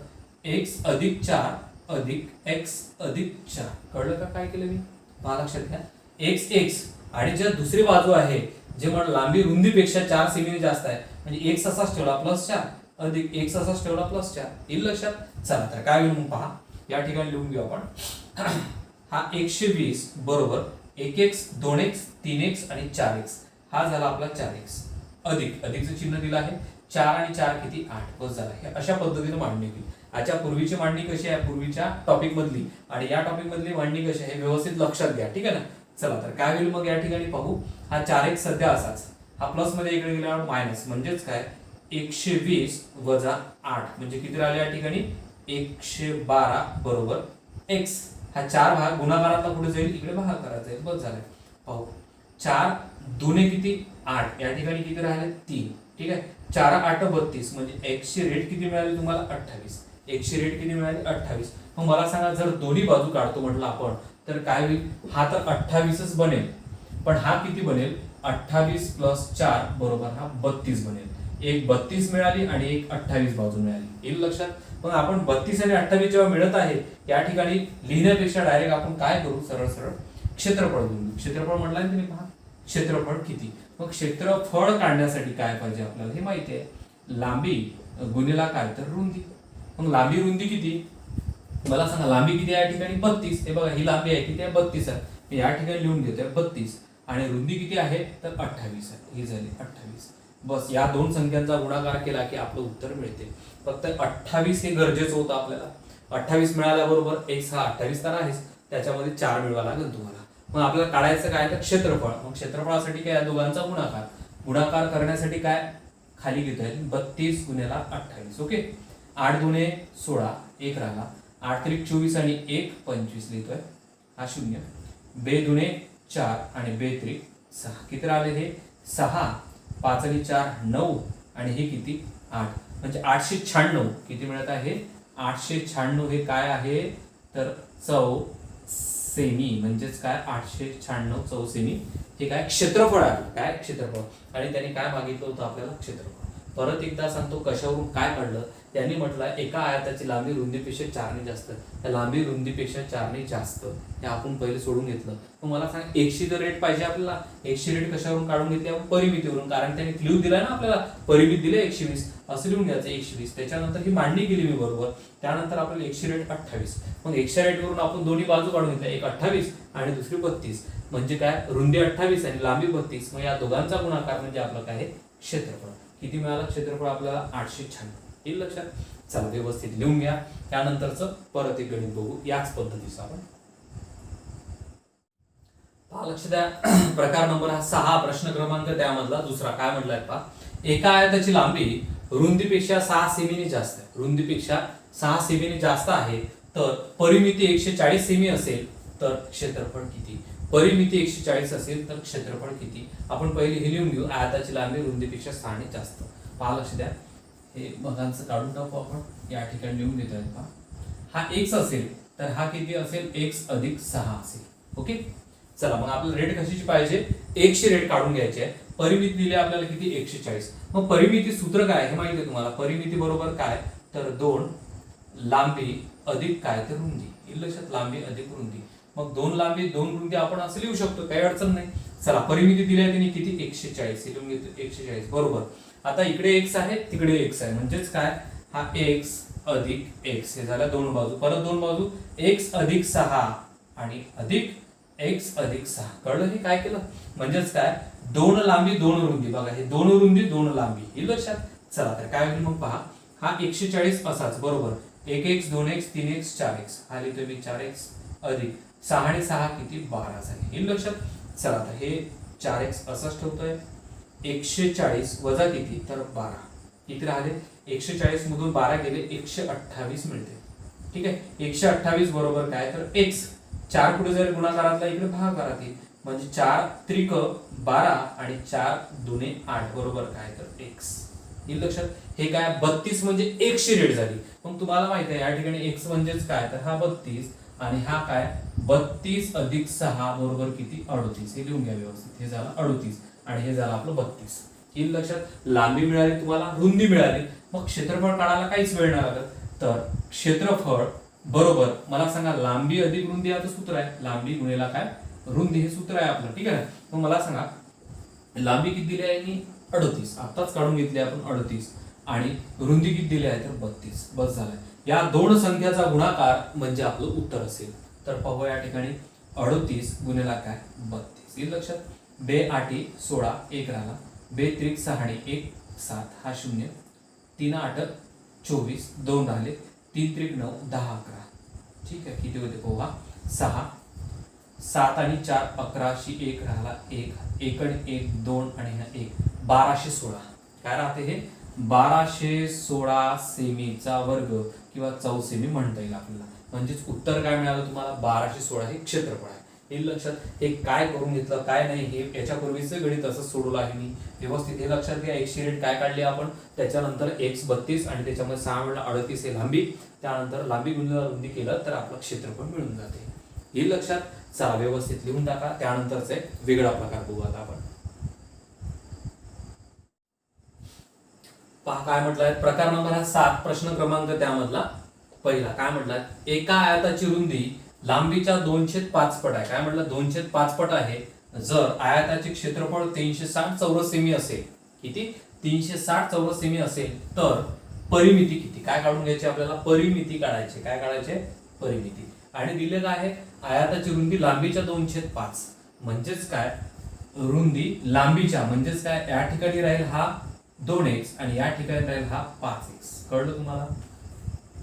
x अधिक 4 अधिक x अधिक 4. कळलं का काय केलं मी. पहा लक्षात घ्या x आणि ज्या दुसरी बाजू आहे जे म्हणून लांबी रुंदीपेक्षा 4 सेमीने जास्त आहे म्हणजे x असाच ठेवला +4 अधिक x असाच ठेवला +4 येईल लक्षात. चला तर काय होईल मग पहा या ठिकाणी लिहून घेऊ आपण हा 120 बरोबर 1x 2x 3x आणि 4x हा झाला आपला 4x अधिक अधिकचं चिन्ह दिलं आहे 4 आणि 4 किती 8 बस झाला. हे अशा पद्धतीने मांडणी केली. आजच्या पूर्वीची मांडणी कशी आहे पूर्वीच्या टॉपिक मधली आणि या टॉपिक मधली मांडणी कशी आहे व्यवस्थित लक्षात घ्या. ठीक आहे ना. चला तर काय होईल मग या ठिकाणी पाहू हा 4x सध्या असाच हा प्लस मध्ये इकडे गेल्यावर मायनस म्हणजेच काय 120 वजा 8 म्हणजे किती राहिले या ठिकाणी 112 बरोबर x. हा 4 भाग गुणाकारातला पुढे जाईल इकडे भागाकारात जाईल बस झालं. पाहू 4 दुने किती 8 या ठिकाणी किती राहिले 3. ठीक आहे 4 8 32 म्हणजे x ची रेट किती मिळाली तुम्हाला 28. x ची रेट किती मिळाली 28. मग मला सांगा जर दोन्ही बाजू काढतो म्हटलं आपण तर काय होईल हा तर 28च बनेल पण हा किती बनेल 28 + 4 बरोबर हा 32 बनेल. एक 32 मिळाली आणि एक 28 बाजू मिळाली येईल लक्षात. मग आपण 32 आणि 28 जेव्हा मिळत आहे या ठिकाणी लिहिण्यापेक्षा डायरेक्ट आपण काय करू सरळ सरळ क्षेत्रफळ घेऊ. क्षेत्रफळ म्हटलं तुम्ही पहा क्षेत्रफळ किती. मग क्षेत्रफळ काढण्यासाठी काय पाहिजे आपल्याला हे माहिती आहे लांबी गुणिला काय तर रुंदी. मग लांबी रुंदी किती मला सांगा लांबी किती आहे या ठिकाणी 32. हे बघा ही लांबी आहे किती आहे 32 आहे. मी या ठिकाणी लिहून घेतोय 32 आणि रुंदी किती आहे तर 28 आहे. ही झाली 28. बस या दोन संख्यांचा गुणाकार केला की आपलं उत्तर मिळते. फक्त 28 हे गरजेचं होतं आपल्याला. 28 मिळाल्याबरोबर x हा 28 तर आहेच त्याच्यामध्ये 4 मिळवा लागेल तुम्हाला. मग आपल्याला काढायचं काय तर क्षेत्रफळ. मग क्षेत्रफळासाठी काय या दोघांचा गुणाकार करण्यासाठी काय खाली घेतोय 32 गुणिले 28. ओके, 8 दुने 16, 1 राहिला, 8 त्रिक 24 आणि 1 25 लिहितोय, हा 0. बे दुने 4 आणि बे त्रिक 6, किती राहिले हे 6, 5 आणि 4 9 आणि हे किती 8, म्हणजे 896. किती मिळत आहे 896. हे काय आहे तर चौसेमी, म्हणजेच काय 896 चौसेमी. हे काय क्षेत्रफळ आहे, काय क्षेत्रफळ. आणि त्यांनी काय मागितलं होतं आपल्याला क्षेत्रफळ. परत एकदा सांगतो कशावरून काय काढलं. त्यांनी म्हटलं एका आयताची लांबी रुंदीपेक्षा 4 ने जास्त, त्या लांबी रुंदीपेक्षा 4 ने जास्त, हे आपण पहिले सोडून घेतलं. मग मला सांग एकशी जर रेट पाहिजे आपल्याला, एकशी रेट कशावरून काढून घेतली आपण परिमितीवरून, कारण त्यांनी क्ल्यू दिलाय ना आपल्याला, परिमिती दिले 120, असं लिहून घ्यायचं 120. त्याच्यानंतर ही मांडणी केली मी बरोबर, त्यानंतर आपल्याला एकशे रेट 28. मग एकशे रेट वरून आपण दोन्ही बाजू काढून घेतल्या, एक 28 आणि दुसरी 32, म्हणजे काय रुंदी 28 आणि लांबी 32. मग या दोघांचा गुणाकार म्हणजे आपलं काय आहे क्षेत्रफळ. किती मिळालं क्षेत्रफळ आपल्याला 896. येईल लक्षात. चला व्यवस्थित लिहून घ्या. त्यानंतरचं परत एक गणित बघू याच पद्धतीचं आपण. पहा लक्ष द्या. प्रकार नंबर 6, प्रश्न क्रमांक त्यामधला दुसरा काय म्हटलाय पहा. एका आयताची लांबी रुंदीपेक्षा 6 सेमीने जास्त आहे, रुंदीपेक्षा 6 सेमीने जास्त आहे, तर परिमिती 140 सेमी असेल तर क्षेत्रफळ किती. परिमिती 140 असेल तर क्षेत्रफळ किती. आपण पहिले हे लिहून घेऊ. आयताची लांबी रुंदीपेक्षा 6 ने जास्त. पहा लक्ष द्या. हे बघांचं काढून टाकू आपण, या ठिकाणी लिहून देतो आहे पहा. हा x असेल तर हा किती असेल x अधिक 6 असेल. ओके, चला मग आपल्याला रेट कशाची पाहिजे, x ची रेट काढून घ्यायची आहे. परिमिती दिली आपल्याला किती 140. मग परिमिती सूत्र काय हे माहिती आहे तुम्हाला. परिमिती बरोबर काय तर 2 लांबी अधिक काय तर रुंदी. लक्षात, लांबी अधिक रुंदी. मग 2 लांबी 2 रुंदी आपण असं लिहू शकतो, काही अडचण नाही. चला परिमिती दिली आहे त्यांनी किती 140, लिहून घेतो 140 बरोबर. आता इकडे x आहे तिकडे x आहे, म्हणजेच काय हा x अधिक x, हे झालं दोन बाजू, परत दोन बाजू x अधिक 6 आणि अधिक x अधिक 6. कळलं हे काय केलं, म्हणजेच काय 2 लांबी 2 रुंदी. बघा हे 2 रुंदी 2 लांबी, हे लक्षात. चला तर काय होईल मग पहा. हा 140 असाच बरोबर, 1x 2x 3x 4x, हा लिहितोय मी 4x अधिक 6 आणि 6 किती 12 झाले, हे लक्षात. चला तर हे 4x असंच ठेवतोय. 140 वजा किती तर 12, किती राहिले 140 मधून 12 गेले 128 मिळते. ठीक आहे, 128 बरोबर काय तर x. 4 पुढे जर गुणाकारातला इकडे भागाकारात येईल, म्हणजे 4 त्रिक 12 आणि 4 दुने 8 बरोबर काय तर x. हे लक्षात. हे काय 32 म्हणजे 1 ची रेट झाली. मग तुम्हाला माहिती आहे या ठिकाणी x म्हणजेच काय तर हा 32 आणि हा काय 32 अधिक 6 बरोबर किती 38. हे लिहून घ्या व्यवस्थित. हे झालं 38 आणि हे झालं आपलं 32. येईल लक्षात. लांबी मिळाली तुम्हाला, रुंदी मिळाली, मग क्षेत्रफळ काढायला काहीच वेळ नाही लागत. तर क्षेत्रफळ बरोबर मला सांगा लांबी अधिक रुंदी, आता सूत्र आहे लांबी गुणिला काय रुंदी, हे सूत्र आहे आपलं. ठीक आहे, मग मला सांगा लांबी किती दिली आहे 38, आताच काढून घेतली आपण 38, आणि रुंदी किती दिली आहे तर 32. बस झालं. या दोन संख्याचा गुणाकार म्हणजे आपलं उत्तर असेल. तर पाहू या ठिकाणी 38 गुणिला काय 32. येईल लक्षात. बे 8 16, 1 राहिला, बे त्रिक 6 आणि 1 7, हा 0, 3 8 24, 2 राहिले, 3 त्रिक 9 10 11. ठीक आहे, किती होते पोहा 6, 7 आणि 4 11 शी 1 राहिला 1, 1 आणि 1 2 आणि हा 1 1216. काय राहते हे 1216 सेमीचा वर्ग किंवा चौसेमी म्हणता येईल आपल्याला. म्हणजेच उत्तर काय मिळालं तुम्हाला 1216 हे क्षेत्रफळ आहे. हे लक्षात. हे काय करून घेतलं काय नाही हे याच्यापूर्वीचं गणित असं सोडवलं आहे मी व्यवस्थित. हे लक्षात घ्या. एकशे रेट काय काढली आपण, त्याच्यानंतर x 32 आणि त्याच्यामध्ये 6 वेळा 38 हे लांबी, त्यानंतर लांबी गुणिले रुंदी केलं तर आपलं क्षेत्रफळ मिळून जाते. हे लक्षात. चला व्यवस्थित लिहून टाका. त्यानंतरचा एक वेगळा प्रकार बघू आता आपण. पहा काय म्हटलंय प्रकार नंबर 7, प्रश्न क्रमांक त्यामधला पहिला. काय म्हटलाय एका आयताची रुंदी लांबीच्या 2/5 पट आहे. काय म्हटलं 2/5 पट आहे जर आयताचे क्षेत्रफळ 360 चौरस सेमी असेल. किती 360 चौरस सेमी असेल तर परिमिती किती. काय काढून घ्यायची आपल्याला परिमिती काढायची. काय काढायचे परिमिती. आणि दिले काय आहे आयताची रुंदी लांबीच्या 2/5 म्हणजेच काय रुंदी लांबीच्या म्हणजेच काय या ठिकाणी राहील हा 2x आणि या ठिकाणी राहील हा 5x. कळलं तुम्हाला.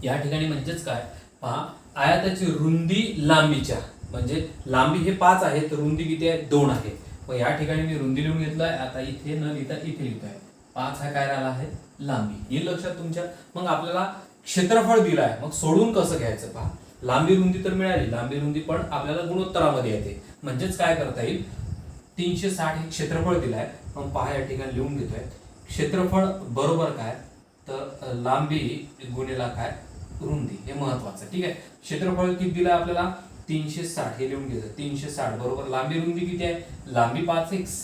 या ठिकाणी म्हणजेच काय पहा आयताची रुंदी लांबीच्या म्हणजे लांबी हे 5 आहे तर रुंदी किती आहे 2 आहे. मग या ठिकाणी मी रुंदी लिहून घेतलाय. आता इथे न लिहिता इथे लिहितोय 5 हा काय राहिला आहे लांबी, हे लक्षात तुमच्या. मग आपल्याला क्षेत्रफळ दिलं आहे, मग सोडून कसं घ्यायचं पहा. लांबी रुंदी तर मिळाली, लांबी रुंदी पण आपल्याला गुणोत्तरामध्ये येते, म्हणजेच काय करता येईल 360 हे क्षेत्रफळ दिलं आहे. मग पहा या ठिकाणी लिहून घेतोय क्षेत्रफळ बरोबर काय तर लांबी गुणिला काय रुंदी, हे महत्वाचं. ठीक आहे, क्षेत्रफळ किती दिलं आपल्याला 360, हे लिहून घ्यायचं 360 बरोबर लांबी रुंदी किती आहे, लांबी 5x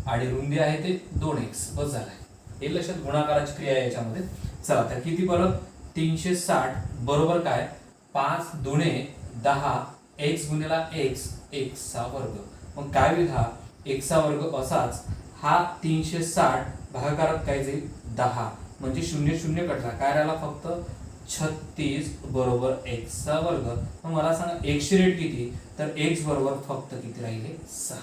आणि रुंदी आहे ते 2x, बस झालाय. हे लक्षात, गुणाकाराची क्रिया आहे याच्यामध्ये. चला तर किती परत 360 बरोबर काय 5 दुणे 10 x गुणिला x, x चा वर्ग. मग काय होईल हा x चा वर्ग असाच, हा 360 भागाकारात काय जाईल 10, म्हणजे 0 0 कटला, काय राहिला फक्त 36 बरोबर x चा वर्ग. मग मला सांगा x ची रेट किती, तर x बरोबर फक्त किती राहिले 6.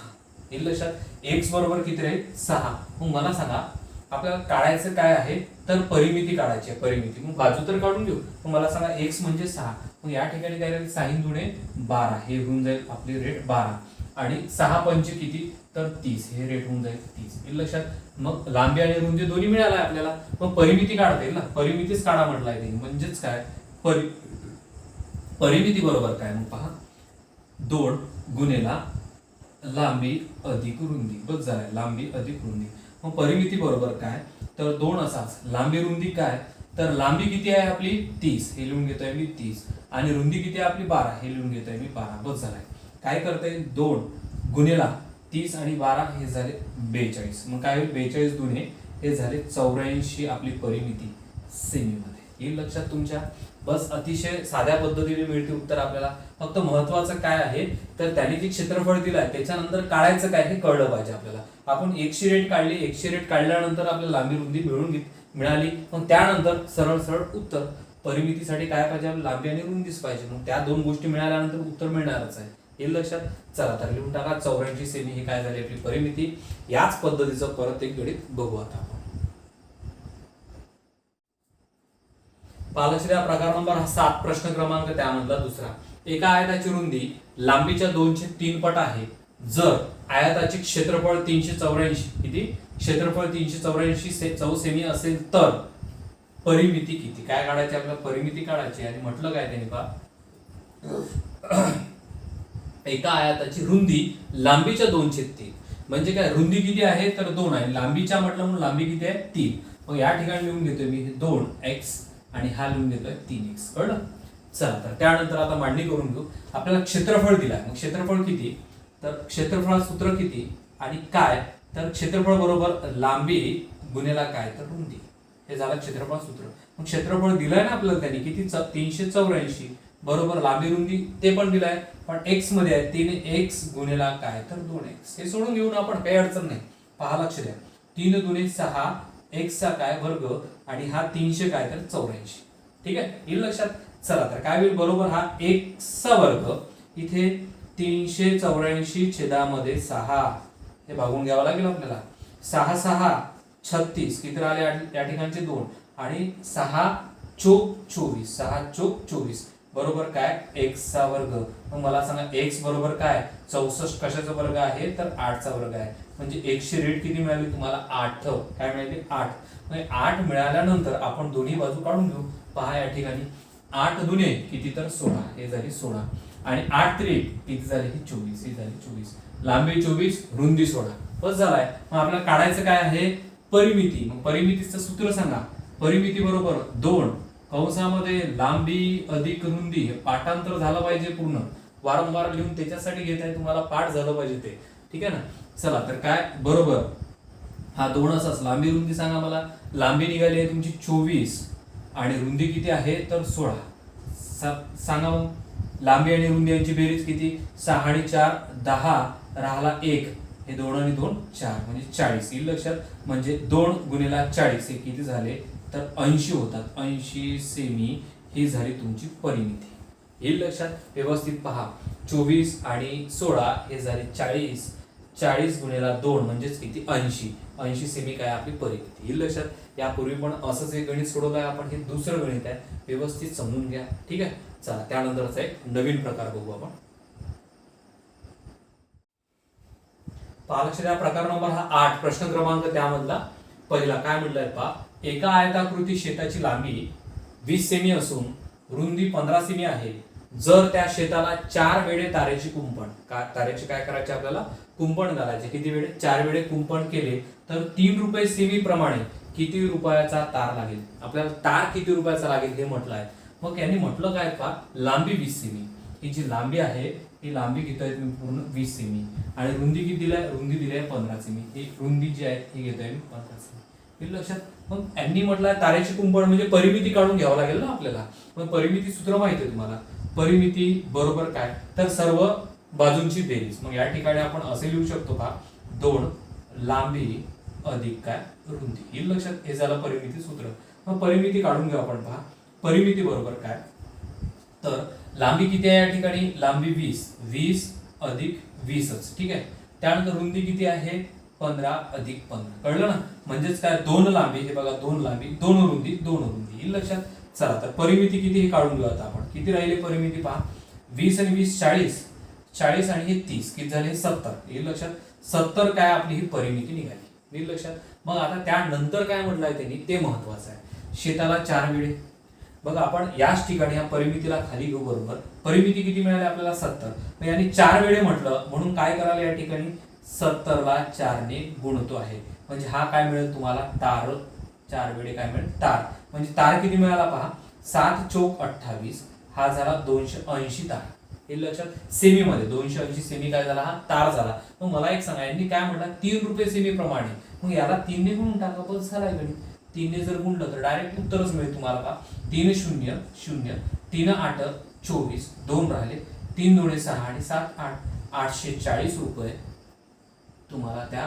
हे लक्षात, x बरोबर किती राहील 6. मग मला सांगा आपल्याला काढायचं काय आहे तर परिमिती काढायची आहे, परिमिती. मग बाजू तर काढून घेऊ, मग मला सांगा x म्हणजे 6, मग या ठिकाणी काय राहील 6 दुणे 12, हे होऊन जाईल आपली रेट 12, आणि 6 पंच किती तर 30, हे रेट होऊन जाईल 30. हे लक्षात. मग लांबी आणि रुंदी दोन्ही मिळाला आपल्याला, मग परिमिती काढता येईल ना, परिमितीच काढा म्हटलंय ते, म्हणजेच काय परिमिती बरोबर काय, मग पहा 2 गुणिला लांबी अधिक रुंदी, बस झालाय लांबी अधिक रुंदी. मग परिमिती बरोबर काय तर 2 असाच, लांबी रुंदी काय तर लांबी किती आहे आपली 30, हे लिहून घेतोय मी 30, आणि रुंदी किती आहे आपली 12, हे लिहून घेतोय मी 12, बस झालाय. काय करता येईल 2 गुणिला 30 आणि 12 हे झाले 42, मग काय होईल 42 दुणे हे झाले 84 आपली परिमिती सेमीमध्ये. हे लक्षात तुमच्या. बस अतिशय साध्या पद्धतीने मिळते उत्तर आपल्याला. फक्त महत्वाचं काय आहे तर त्याने जे क्षेत्रफळ दिलं आहे त्याच्यानंतर काढायचं काय हे कळलं पाहिजे आपल्याला. आपण एकशे रेट काढली, एकशे रेट काढल्यानंतर आपल्याला लांबी रुंदी मिळाली, मग त्यानंतर सरळ सरळ उत्तर. परिमितीसाठी काय पाहिजे, लांबी आणि रुंदीच पाहिजे. मग त्या दोन गोष्टी मिळाल्यानंतर उत्तर मिळणारच आहे, हे लक्षात. चला तर लिहून टाका 84 सेमी ही काय झाली आपली परिमिती. याच पद्धतीचं परत एक गणित बघू आता आपण. पालक प्रकार नंबर 7 प्रश्न क्रमांक त्यामधला दुसरा. एका आयताची रुंदी लांबीच्या 2/3 पट आहे. जर आयताचे क्षेत्रफळ 384 किती, क्षेत्रफळ 384 सेमी असेल तर परिमिती किती. काय काढायची आपल्याला, परिमिती काढायची. आणि म्हटलं काय त्याने पहा, एका आयताची रुंदी लांबीच्या 2/3, म्हणजे काय रुंदी किती आहे तर 2 आहे, लांबीच्या म्हटलं म्हणून लांबी किती आहे 3. मग या ठिकाणी लिहून घेतोय मी 2x आणि हा लिहून घेतोय 3x, कळलं. चला तर त्यानंतर आता मांडणी करून घेऊ. आपल्याला क्षेत्रफळ दिलाय, मग क्षेत्रफळ किती तर क्षेत्रफळाचं सूत्र किती आणि काय तर क्षेत्रफळ बरोबर लांबी गुणिला काय तर रुंदी, हे झालं क्षेत्रफळ सूत्र. मग क्षेत्रफळ दिलंय ना आपल्याला त्यांनी किती 384 बरोबर लांबी रुंदी ते पण दिलाय, पण x मध्ये आहे 3x गुणिला काय तर 2x. हे सोडून घेऊन आपण, काही अडचण नाही. पहा लक्ष द्या, 3 दुणे 6 x चा काय वर्ग आणि हा 300 काय तर 84. ठीक आहे, हे लक्षात. चला तर काय होईल बरोबर, हा x चा वर्ग इथे 384 छेदामध्ये 6 हे भागून घ्यावं लागेल आपल्याला. 6 6 36 किती राहिले या ठिकाणचे 2 आणि 6 चोक 24, 6 चोक 24 बरोबर काय x चा वर्ग. मग मला सांगा x बरोबर काय 64 कशाचा वर्ग आहे तर 8 चा वर्ग आहे, म्हणजे x ची रेट किती मिळाली तुम्हाला 8. काय मिळाली 8. म्हणजे 8 मिळाल्यानंतर आपण दोन्ही बाजू काढून घेऊ. पहा या ठिकाणी 8 दुणे किती तर 16, हे झाली 16 आणि 8 त्रिक किती झाली ही 24, ही झाली 24. लांबी 24 रुंदी 16, बस झालाय. मग आपल्याला काढायचं काय आहे परिमिती. मग परिमितीचं सूत्र सांगा. परिमिती बरोबर 2 कंसामध्ये लांबी अधिक रुंदी, हे पाठांतर झालं पाहिजे पूर्ण, वारंवार लिहून त्याच्यासाठी घेत आहे तुम्हाला, पाठ झालं पाहिजे ते. ठीक आहे ना. चला तर काय बरोबर हा 2 असाच, लांबी रुंदी सांगा मला. लांबी निघाली आहे तुमची 24 आणि रुंदी किती आहे तर 16. सांगा मग लांबी आणि रुंदी यांची बेरीज किती, 6 आणि 4 10 राहिला 1, हे 2 आणि 2 4 म्हणजे 40. येईल लक्षात. म्हणजे 2 गुणिला 40 हे किती झाले तर 80 होतात. 80 सेमी ही झाली तुमची परिमिती. येईल लक्षात. व्यवस्थित पहा, 24 आणि 16 हे झाले 40, 40 गुणिला 2 म्हणजेच किती 80. 80 सेमी काय आपली परिमिती. येईल लक्षात. यापूर्वी पण असंच एक गणित सोडवलं आहे आपण, हे दुसरं गणित आहे, व्यवस्थित समजून घ्या. ठीक आहे. चला त्यानंतरचा एक नवीन प्रकार बघू आपण. प्रकार नंबर 8 प्रश्न क्रमांक त्यामधला पहिला काय म्हटलंय पहा, एका आयताकृती शेताची लांबी 20 सेमी असून रुंदी 15 सेमी आहे. जर त्या शेताला 4 वेळे तारेची कुंपण, तारेचे काय करायचे आपल्याला, कुंपण घालायचे. किती वेळे, 4 वेळे कुंपण केले तर 3 रुपये सेमी प्रमाणे किती रुपयाचा तार लागेल. आपल्याला तार किती रुपयाचा लागेल हे म्हटलं आहे. मग यांनी म्हटलं काय पहा, लांबी 20 सेमी, ही जी लांबी आहे ही लांबी घेतोय तुम्ही पूर्ण 20 सेमी आणि रुंदी किती दिलाय, रुंदी दिली आहे 15 सेमी. ही रुंदी जी आहे ही घेतोय 15 सेमी. हे लक्षात. मग यांनी म्हटलंय तारेची कुंपण म्हणजे परिमिती काढून घ्यावं लागेल ना आपल्याला. मग परिमिती सूत्र माहिती आहे तुम्हाला. परिमिती बरोबर काय, तर सर्व बाजूंची बेरीज. मग या ठिकाणी आपण असे लिहू शकतो का, 2 लांबी अधिक काय रुंदी. हे लक्षात. हे झालं परिमिती सूत्र. मग परिमिती काढून घेऊ आपण. पहा परिमिती बरोबर काय, तर लांबी किती आहे या ठिकाणी, लांबी 20 अधिक 20च. ठीक आहे. त्यानंतर रुंदी किती आहे, 15 अधिक 15. कळलं ना. म्हणजेच काय, 2 लांबी, हे बघा 2 लांबी 2 रुंदी 2 रुंदी. हे लक्षात. चला तर परिमिती किती हे काढून घेऊ आता आपण. किती राहिले परिमिती पहा, 20 आणि 20 40 आणि हे 30 किती झाले 70. हे लक्षात. 70 काय आपली ही परिमिती निघाली. हे लक्षात. मग आता त्यानंतर काय म्हटलंय त्यांनी ते महत्वाचं आहे. शेताला 4 वेळे. बघा आपण याच ठिकाणी या परिमितीला खाली घेऊ. बरोबर परिमिती किती मिळाली आपल्याला 70. मग यांनी 4 वेळे म्हटलं म्हणून काय करायला या ठिकाणी 70 ला 4 ने गुणतो आहे. म्हणजे हा काय मिळेल तुम्हाला, तार. 4 वेळे काय मिळेल, तार. म्हणजे तार किती मिळाला पहा, 7 चोक 28. हा झाला 280 तार. हे लक्षात. सेमी मध्ये 280 सेमी काय झाला, हा तार झाला. मग मला एक सांगा, यांनी काय म्हटलं 3 रुपये सेमी प्रमाणे. मग याला 3 ने गुणून टाका, बस झाला गणित. 3 ने जर गुणलं तर डायरेक्ट उत्तरच मिळेल तुम्हाला. का 3 0 0 3 8 24 2 राहिले, 3 2 6 आणि 7 8 840 रुपये तुम्हाला त्या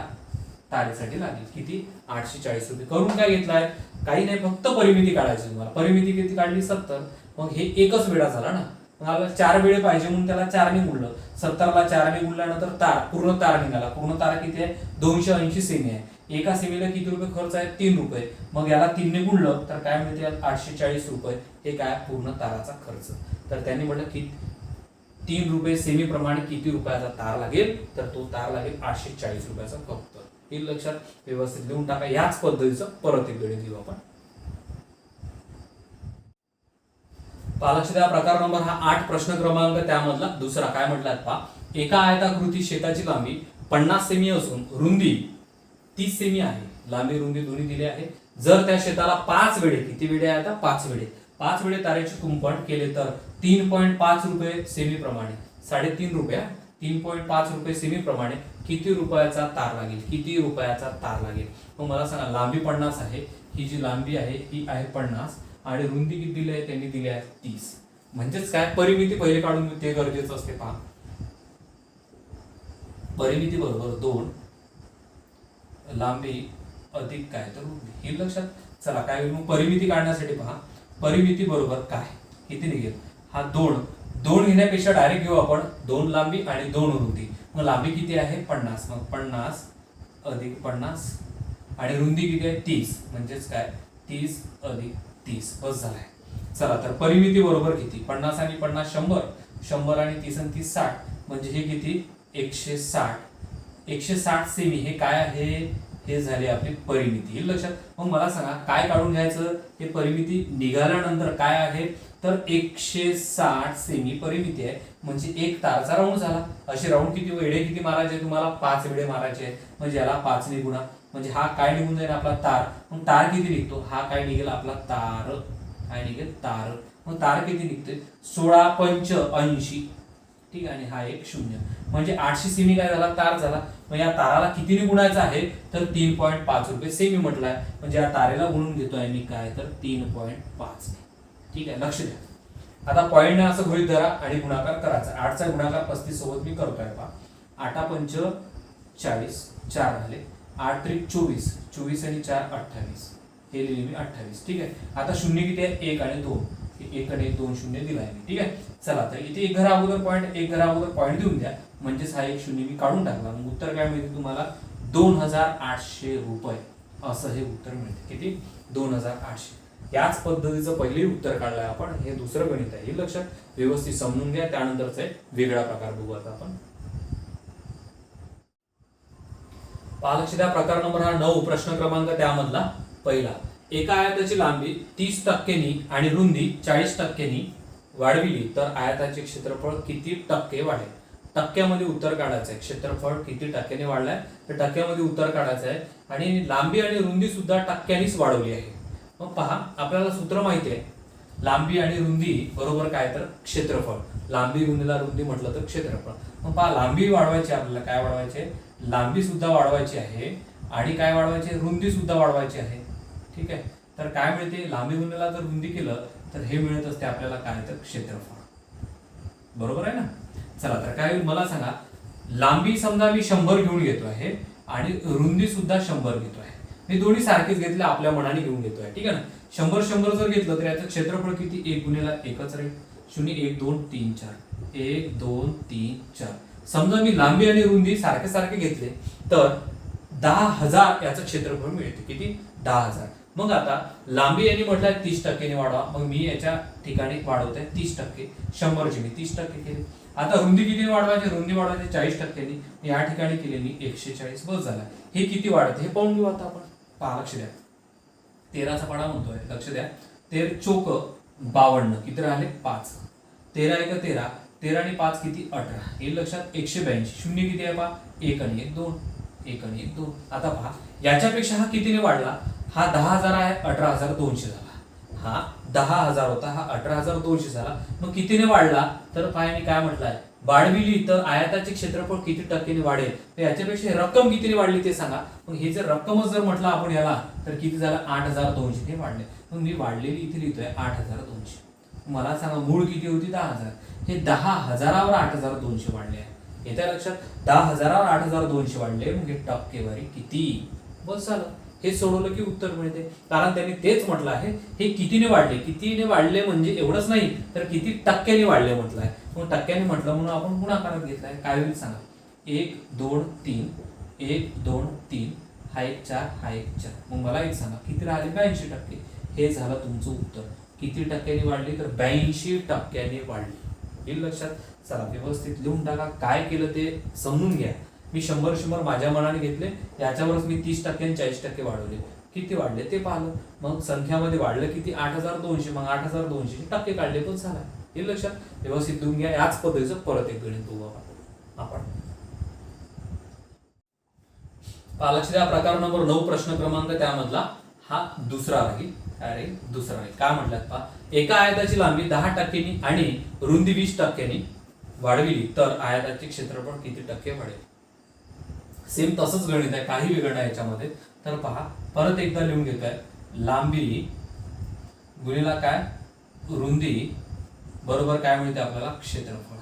तारेसाठी लागेल. किती, 840 रुपये. करून काय घेतलाय, काही नाही, फक्त परिमिती काढायची तुम्हाला. परिमिती किती काढली, 70. मग हे एकच वेळा झाला ना. मग आपल्याला 4 वेळे पाहिजे म्हणून त्याला 4 ने गुणलं. 70 ला 4 ने गुणल्यानंतर तार, पूर्ण तार निघाला. पूर्ण तार किती आहे, 280 सेमी आहे. एका सेमीला किती रुपये खर्च आहे, 3 रुपये. मग याला 3 ने गुणलं तर काय मिळते, 840 रुपये. हे काय, पूर्ण ताराचा खर्च. तर त्यांनी म्हटलं की 3 रुपये सेमी प्रमाणे किती रुपयाचा तार लागेल, तर तो तार लागेल 840 रुपयाचा फक्त. हे लक्षात व्यवस्थित लिहून टाका. याच पद्धतीचं परत एक गणित लिहू आपण. लक्ष द्या. प्रकार नंबर हा 8 प्रश्न क्रमांक त्यामधला दुसरा काय म्हटलाय पहा, एका आयताकृती शेताची लांबी 50 सेमी असून रुंदी 30 सेमी आहे. लांबी रुंदी दोन्ही दिली आहे. जर त्या शेताला 5 वेळे, किती वेळे आहे आता, 5 वेळे तारेचे कुंपण केले तर 3.5 रुपये सेमी प्रमाणे, 3.5 रुपये, 3.5 रुपये सेमी प्रमाणे किती रुपयाचा तार लागेल, किती रुपयाचा तार लागेल. मग मला सांगा, लांबी 50 आहे. ही जी लांबी आहे ही आहे 50 आणि रुंदी किती दिली आहे, त्यांनी दिली आहे 30. म्हणजेच काय, परिमिती पहिले काढून ते गरजेचं असते. पहा परिमिती बरोबर 2 लांबी अधिक काय तर रुंदी. हे लक्षात. चला काय होईल, मग परिमिती काढण्यासाठी पहा, परिमिती बरोबर काय किती निघेल, हा 2 घेण्यापेक्षा डायरेक्ट घेऊ आपण 2 लांबी आणि 2 रुंदी. मग लांबी किती आहे 50, मग 50 अधिक 50 आणि रुंदी किती आहे 30. म्हणजेच काय, 30 अधिक 30 बस झालाय. चला तर परिमिती बरोबर किती, 50 आणि 50 100, 100 आणि 30 आणि 30 60. म्हणजे हे किती 160 सेमी. हे काय आहे, हे झाले आपली परिमिती. हे लक्षात. मग मला सांगा काय काढून घ्यायचं, हे परिमिती निघाल्यानंतर काय आहे, तर 160 सेमी परिमिती आहे. म्हणजे एक तारचा राऊंड झाला. असे राऊंड किती वेळे किती मारायचे तुम्हाला, 5 वेळे मारायचे. म्हणजे याला 5 ने गुणा. म्हणजे हा काय निघून जाईल आपला तार. मग तार किती निघतो, हा काय निघेल आपला तार, काय निघेल तार. मग तार किती निघते 16 पंच 80. ठीक आहे. आणि हा एक 0 म्हणजे 800 सेमी काय झाला, तार झाला. मग या ताराला कितीने गुणायचं आहे, तर 3.5 रुपये सेमी म्हटलाय. म्हणजे या तारेला गुणून घेतोय मी काय, तर 3.5. ठीक आहे, लक्ष द्या. आता पॉईंटने असं गृहीत धरा आणि गुणाकार करायचा. 8चा गुणाकार 35 सोबत मी करतोय. पहा 8 पंच 40, 4 झाले, 8 त्रिक 24, 24 आणि 4 28. हे लिहिले मी 28. ठीक आहे. आता शून्य किती आहे, 1 आणि 2. 1 आणि 2 शून्य दिलाय मी. ठीक आहे. चला तर इथे एक घरा अगोदर पॉईंट देऊन द्या. म्हणजेच हा एक शून्य मी काढून टाकला. मग उत्तर काय मिळते तुम्हाला, 2800 रुपये असं हे उत्तर मिळते. किती, 2800. याच पद्धतीचं पहिले उत्तर काढलंय आपण. हे दुसरं गणित आहे. हे लक्षात व्यवस्थित समजून घ्या. त्यानंतरचा एक वेगळा प्रकार बघू आता आपण. लक्ष द्या, प्रकार नंबर हा 9, प्रश्न क्रमांक त्यामधला पहिला. एका आयताची लांबी 30% आणि रुंदी 40% वाढविली तर आयताचे क्षेत्रफळ किती टक्के वाढेल? टक्क्यामध्ये उत्तर काढायचं आहे. क्षेत्रफळ किती टक्क्याने वाढलाय तर टक्क्यामध्ये उत्तर काढायचं आहे. आणि लांबी आणि रुंदी सुद्धा टक्क्यांनीच वाढवली आहे. मग पहा, आपल्याला सूत्र माहिती आहे, लांबी आणि रुंदी बरोबर काय तर क्षेत्रफळ. लांबी रुंदीला रुंदी म्हटलं तर क्षेत्रफळ. मग पहा, लांबी वाढवायची आपल्याला, काय वाढवायचे? लांबी सुद्धा वाढवायची आहे आणि काय वाढवायचे? रुंदी सुद्धा वाढवायची आहे. ठीक आहे, तर काय मिळते? लांबी रुंदीला जर रुंदी केलं तर हे मिळत असते आपल्याला काय तर क्षेत्रफळ. बरोबर आहे ना? चला, तर काय होईल मला सांगा. लांबी समजा मी 100 घेऊन घेतो आहे आणि रुंदी सुद्धा 100 घेतो आहे. मी दोन्ही सारखेच घेतले, आपल्या मनाने घेऊन घेतोय. ठीक आहे ना? 100 जर घेतलं तर याचं क्षेत्रफळ किती? 1 गुणिले 1च राहील. 0 1 2 3 4 1 2 3 4. समजा मी लांबी आणि रुंदी सारखे सारखे घेतले तर 10,000 याचं क्षेत्रफळ मिळते. किती? 10,000. मग आता लांबी यांनी म्हटलंय 30% वाढवा, मग मी याच्या ठिकाणी वाढवतोय 30%. 100ची मी 30% केली. आता रुंदी किती वाढवायची? रुंदी वाढवायची 40%. या ठिकाणी केली मी 140. बस झाला. हे किती वाढत हे पाहून घेऊ आता आपण. पहा, लक्ष द्या. 13चा पाढा म्हणतोय, लक्ष द्या. 13 चोक 52, किती राहिले? 5. 13 1 13, 13 आणि 5 किती? 18. हे लक्षात. 182. शून्य किती आहे पहा? 1 आणि 1 2, 1 आणि 1 2. आता पहा, याच्यापेक्षा हा कितीने वाढला? हा 10,000 आहे, 18,200 झाला. हा 10,000 होता, हा 18,200 झाला. मग कितीने वाढला? तर पायाने काय म्हटलंय? वाढविली तर आयताचे क्षेत्रफळ किती टक्क्याने वाढेल? तर याच्यापेक्षा रक्कम कितीने वाढली ते सांगा. मग हे जर रक्कमच जर म्हटलं आपण याला तर किती झालं? 8,200 हे वाढले. मग मी वाढलेली इथे लिहितोय 8,200. मला सांगा, मूळ किती होती? 10,000. हे 10,000वर 8,200 वाढले आहे. येत्या लक्षात? 10,000वर 8,200 वाढले. मग हे टक्केवारी किती? बस झालं. हे सोडवलं की उत्तर मिळते. कारण त्यांनी तेच म्हटलं आहे, हे कितीने वाढले. कितीने वाढले म्हणजे एवढंच नाही तर किती टक्क्याने वाढले म्हटलं आहे. मग टक्क्याने म्हटलं म्हणून आपण गुणाकारात घेतलाय. काय होईल सांगा? 1 2 3 1 2 3, हा 1 4, हा 1 4. मग मला एक सांगा, किती राहिले? 82%. हे झालं तुमचं उत्तर. किती टक्क्याने वाढली? तर 82% वाढली. येईल लक्षात? चला, व्यवस्थित लिहून टाका. काय केलं ते समजून घ्या. मी 100 माझ्या मनाने घेतले, याच्यावरच मी 30% आणि 40% वाढवले. किती वाढले ते पाहिलं. मग संख्यामध्ये वाढलं किती? 8,200. मग 8,200 टक्के काढले, पण झाला. हे लक्षात? व्यवस्थित लिहून घ्या. याच पद्धतीचं परत एक गणित बघू आपण. लक्ष द्या, प्रकार नंबर 9, प्रश्न क्रमांक त्यामधला हा दुसरा राहील. काय राहील? दुसरा राहील. काय म्हटलं पहा, एका आयताची लांबी 10% आणि रुंदी 20% वाढविली तर आयताचे क्षेत्रफळ किती टक्के वाढेल? सेम तसंच गणित आहे, काही वेगळं नाही याच्यामध्ये. तर पहा, परत एकदा लिहून घेतोय. लांबी गुणिला काय? रुंदी बरोबर काय मिळते आपल्याला? क्षेत्रफळ.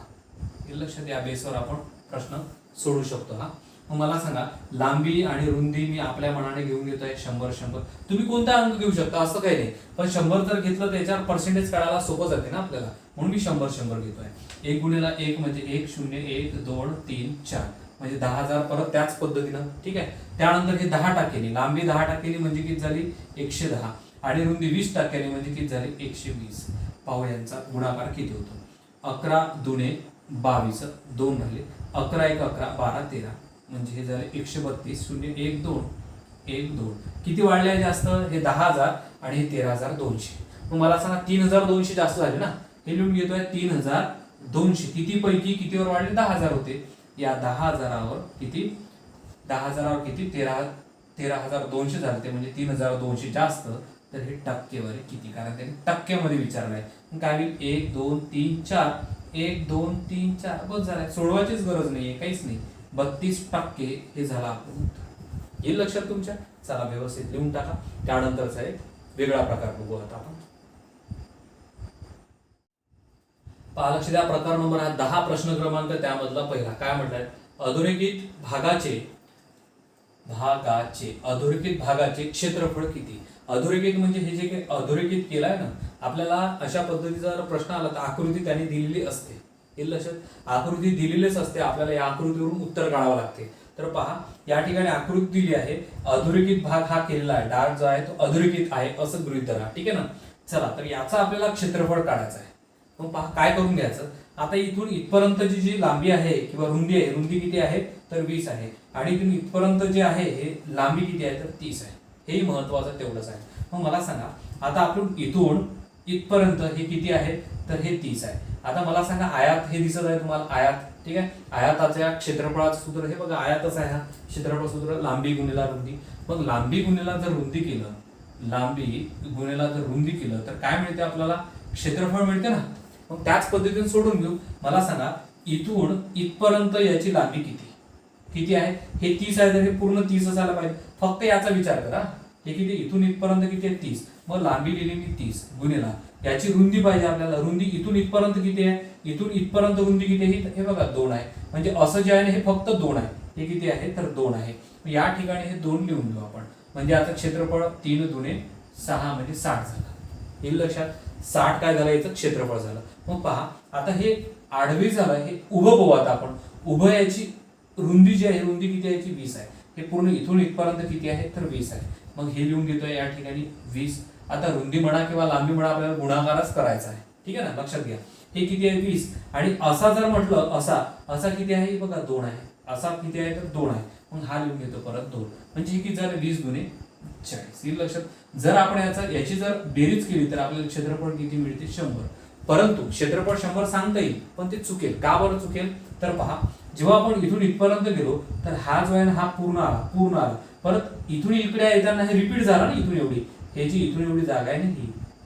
हे लक्षात. या बेसवर आपण प्रश्न सोडू शकतो. हा, मग मला सांगा, लांबी आणि रुंदी मी आपल्या मनाने घेऊन घेतोय 100. तुम्ही कोणता अंक घेऊ शकता असं काही नाही, पण 100 जर घेतलं तर याच्यावर पर्सेंटेज काढायला सोपं जाते ना आपल्याला, म्हणून मी 100 घेतोय. 1 गुणिला 1 म्हणजे 1 0 1 2 3 4 म्हणजे 10,000. परत त्याच पद्धतीनं. ठीक आहे. त्यानंतर हे 10%, लांबी 10% म्हणजे किती झाली? 110. आणि रुंदी 20% म्हणजे किती झाली? 120. पाहू यांचा गुणाकार किती होतो. 11 दुने 22, 2 झाले. 11 1 11, 12 13 म्हणजे हे झाले 132. 0 1 2 1 2. किती वाढले जास्त? हे 10,000 आणि हे 13,200. मग मला सांगा, 3,200 जास्त झाले ना. हे लिहून घेतोय 3,200. किती पैकी कितीवर वाढले? 10,000 होते. या 10,000वर किती? 10,000वर किती? 13,200 झाले. ते म्हणजे 3,200 जास्त. तर हे टक्केवारी किती? कारण त्यांनी टक्क्यामध्ये विचारलंय. काय होईल? 1 2 3 4 1 2 3 4. बस झालाय. सोडवायचीच गरज नाहीये, काहीच नाही. 32% हे झालं आपलं उत्तर. येईल लक्षात तुमच्या? चला, व्यवस्थित लिहून टाका. त्यानंतरचा एक वेगळा प्रकार बघू आता आपण. लक्ष द्या, प्रकार नंबर 10, प्रश्न क्रमांक त्यामधला पहिला. काय म्हटलंय? अधोरेखित भागाचे क्षेत्रफळ किती? अधोरेखित म्हणजे हे जे काही अधोरेखित केलाय ना, आपल्याला अशा पद्धतीचा जर प्रश्न आला तर आकृती त्यांनी दिलेली असते. हे लक्षात? आकृती दिलेलीच असते. आपल्याला या आकृतीवरून उत्तर काढावं लागते. तर पहा, या ठिकाणी आकृती दिली आहे. अधोरेखित भाग हा केलेला आहे. डार्क जो आहे तो अधोरेखित आहे असं गृहीत धरा. ठीक आहे ना. चला, तर याचा आपल्याला क्षेत्रफळ काढायचं आहे. मग पहा, काय करून घ्यायचं. आता इथून इथपर्यंतची जी लांबी आहे किंवा रुंदी आहे, रुंदी किती आहे? तर 20 आहे. आणि इथून इथपर्यंत जे आहे हे लांबी किती आहे तर 30 आहे. हेही महत्वाचं तेवढंच आहे. मग मला सांगा आता आपण इथून इथपर्यंत हे किती आहे तर हे 30 आहे. आता मला सांगा आयात हे दिसत आहे तुम्हाला, आयात ठीक आहे. आयाताच्या क्षेत्रफळाचं सूत्र हे बघा, आयातच आहे हा क्षेत्रफळ सूत्र, लांबी गुणिला रुंदी. मग लांबी गुणिला जर रुंदी केलं, लांबी गुणिला जर रुंदी केलं तर काय मिळते आपल्याला, क्षेत्रफळ मिळते ना. मग त्याच पद्धतीने सोडून घेऊ. मला सांगा इथून इथपर्यंत याची लांबी किती किती आहे, हे 30 आहे तर हे पूर्ण 30 असायला पाहिजे. फक्त याचा विचार करा, हे किती इथून इथपर्यंत किती आहे 30, मग लांबी लिहिली मी 30 गुणिला याची रुंदी पाहिजे आपल्याला. रुंदी इथून इथपर्यंत किती आहे, इथून इथपर्यंत रुंदी किती आहे हे बघा 2 आहे. म्हणजे असं जे आहे हे फक्त 2 आहे, हे किती आहे तर 2 आहे. या ठिकाणी हे 2 लिहून घेऊ आपण. म्हणजे आता क्षेत्रफळ 3 दुणे 6 म्हणजे 60 झालं. हे लक्षात, 60 काय झालं याचं क्षेत्रफळ झालं. मग पहा आता हे आडवी झालं, हे उभं पाहू आता आपण. उभं याची रुंदी जी आहे रुंदी किती आहे याची 20 आहे. हे पूर्ण इथून इथपर्यंत किती आहे तर 20 आहे. मग हे लिहून घेतोय या ठिकाणी 20. आता रुंदी म्हणा किंवा लांबी म्हणा आपल्याला गुणाकारच करायचा आहे, ठीक आहे ना, लक्षात घ्या. हे किती आहे 20. आणि असा जर म्हटलं असा किती आहे बघा 2 आहे. असा किती आहे तर 2 आहे. मग हा लिहून घेतो परत 2. म्हणजे हे किती झालं 20 गुणे 40. हे लक्षात, जर आपण याची जर बेरीज केली तर आपल्याला क्षेत्रफळ किती मिळते 100. परंतु क्षेत्रफळ 100 सांगता येईल पण ते चुकेल. का बरं चुकेल तर पहा, जेव्हा आपण इथून इथपर्यंत गेलो तर हा जो आहे ना हा पूर्ण आला. परत इथून इकडे येताना हे रिपीट झाला ना, इथून एवढी, हे जी इथून एवढी जागा आहे ना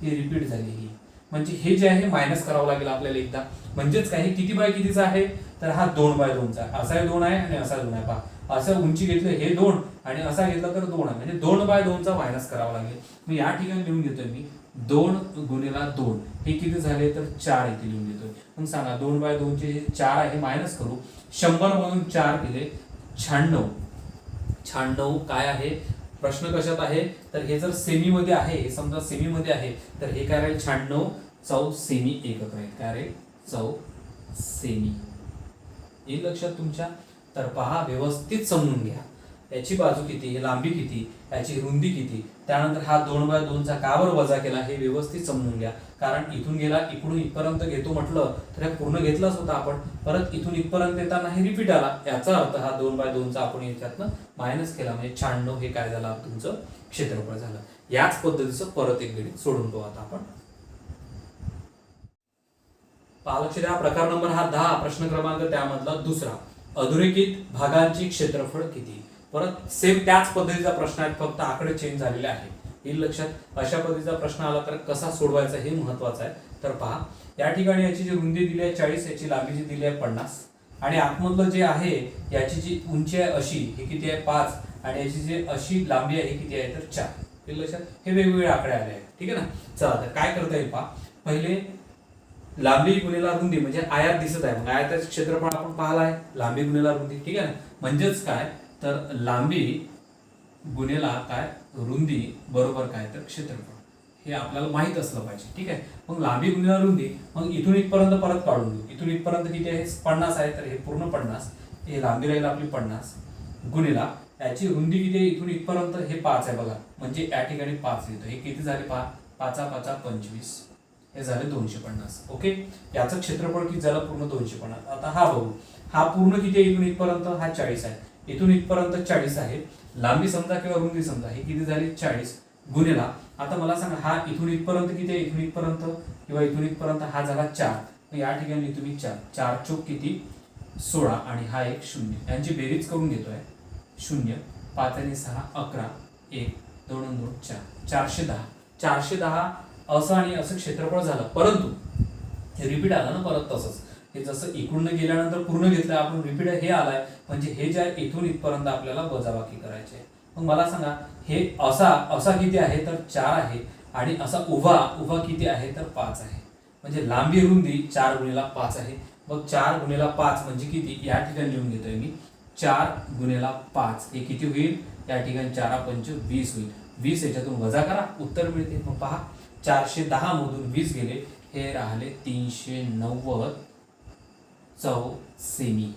ही रिपीट झाली. ही म्हणजे हे जे आहे मायनस करावं लागेल आपल्याला एकदा. म्हणजेच काय, हे किती बाय कितीचा आहे तर हा 2/2चा. असा 2 आहे आणि असा 2 आहे. पहा असं उंची घेतलं हे 2 आणि असा घेतला तर 2 आहे. म्हणजे 2/2चा मायनस करावा लागेल. मग या ठिकाणी लिहून घेतोय मी 2 गुणिला 2. हे किती झाले तर 4 इथे लिहून घेतोय. मग सांगा 2/2चे जे 4 आहे मायनस करू. 100 मधून 4 केले 96 काय आहे, प्रश्न कशात आहे तर हे जर सेमी मध्ये आहे, समजा सेमी मध्ये आहे तर हे काय राहील 96 चौ सेमी एकक राहील. काय राहील चौ सेमी. हे लक्षात तुमच्या. तर पहा व्यवस्थित समजून घ्या, याची बाजू किती, लांबी किती, याची रुंदी किती, त्यानंतर हा 2/2चा का बरं वजा केला हे व्यवस्थित समजून घ्या. कारण इथून गेला इकडून इथपर्यंत घेतो म्हटलं तर हे पूर्ण घेतलंच होतं आपण. परत इथून इथपर्यंत येताना हे रिपीट आला. याचा अर्थ हा 2/2चा आपण याच्यातनं मायनस केला. म्हणजे 96 हे काय झालं तुमचं क्षेत्रफळ झालं. याच पद्धतीचं परत एक गणित सोडून पाहू आता आपण. लक्ष द्या, प्रकार नंबर हा 10, प्रश्न क्रमांक त्यामधला दुसरा. अधोरेखित भागांची क्षेत्रफळ किती. परत सेम त्याच पद्धतीचा प्रश्न आहे, फक्त आकडे चेंज झालेले आहे. हे लक्षात, अशा पद्धतीचा प्रश्न आला तर कसा सोडवायचा हे महत्वाचं आहे. तर पहा या ठिकाणी याची जी रुंदी दिली आहे 40, याची लांबी जी दिली आहे 50 आणि आतमधलं जे आहे याची जी उंची आहे अशी, हे किती आहे 5 आणि याची जी अशी लांबी आहे किती आहे तर 4. हे लक्षात, हे वेगवेगळे आकडे आले आहेत, ठीक आहे ना. चला तर काय करता येईल पहा. पहिले लांबी गुणिला रुंदी म्हणजे आयात दिसत आहे. मग आयाताचे क्षेत्रफळ आपण पाहिलं आहे, लांबी गुणिला रुंदी, ठीक आहे ना. म्हणजेच काय तर लांबी गुणिला काय रुंदी बरोबर काय तर क्षेत्रफळ. हे आपल्याला माहित असलं पाहिजे, ठीक आहे. मग लांबी गुणिला रुंदी, मग इथून इथपर्यंत परत काढून घेऊ. इथून इथपर्यंत किती आहे 50 आहे, तर हे पूर्ण 50, हे लांबी राहील आपली 50 गुणिला याची रुंदी किती आहे इथून इथपर्यंत हे 5 आहे बघा. म्हणजे या ठिकाणी 5 येतो. हे किती झाले पहा, 5 5 25, हे झाले 250. ओके, याचं क्षेत्रफळ किती झालं पूर्ण 250. आता हा बघू, हा पूर्ण किती आहे इथून इथपर्यंत हा 40 आहे. इथून इथपर्यंत 40 आहे. लांबी समजा किंवा रुंदी समजा, हे किती झाली 40 गुणिला. आता मला सांगा हा इथून इथपर्यंत किती आहे, इथून इथपर्यंत किंवा इथून इथपर्यंत हा झाला 4. या ठिकाणी तुम्ही 4 चौक किती 16 आणि हा एक 0. यांची बेरीज करून घेतोय 0 5 आणि 6 11 1 2 2 4 410. 410 असं आणि असं क्षेत्रफळ झालं. परंतु हे रिपीट आलं ना परत तसंच. हे जसं इकडून गेल्यानंतर पूर्ण घेतलं आपण, रिपीट हे आलाय. म्हणजे हे जे आहे इथून इथपर्यंत आपल्याला वजाबाकी करायची आहे. मग मला सांगा हे असा किती आहे तर 4 आहे आणि असा उभा किती आहे तर 5 आहे. म्हणजे लांबी रुंदी 4 गुणिला 5 आहे. मग 4 गुणिला 5 म्हणजे किती, या ठिकाणी लिहून घेतोय मी 4 गुणिला 5 हे किती होईल, या ठिकाणी 4 5 20 होईल. 20 याच्यातून वजा करा, उत्तर मिळते. मग पहा 410 मधून 20 गेले, हे राहिले 390 चौ सेमी.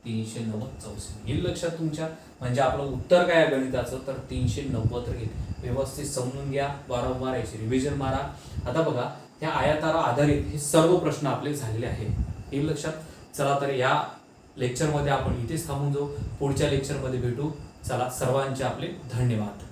390 चौ सेमी. हे लक्षात तुमच्या. म्हणजे आपलं उत्तर काय आहे गणिताचं तर 390 राहील. व्यवस्थित समजून घ्या, वारंवार याची रिव्हिजन मारा. आता बघा त्या आयतावर आधारित हे सर्व प्रश्न आपले झालेले आहेत. हे लक्षात. चला तर या लेक्चरमध्ये आपण इथेच थांबून जाऊ. पुढच्या लेक्चरमध्ये भेटू. चला, सर्वांचे आपले धन्यवाद.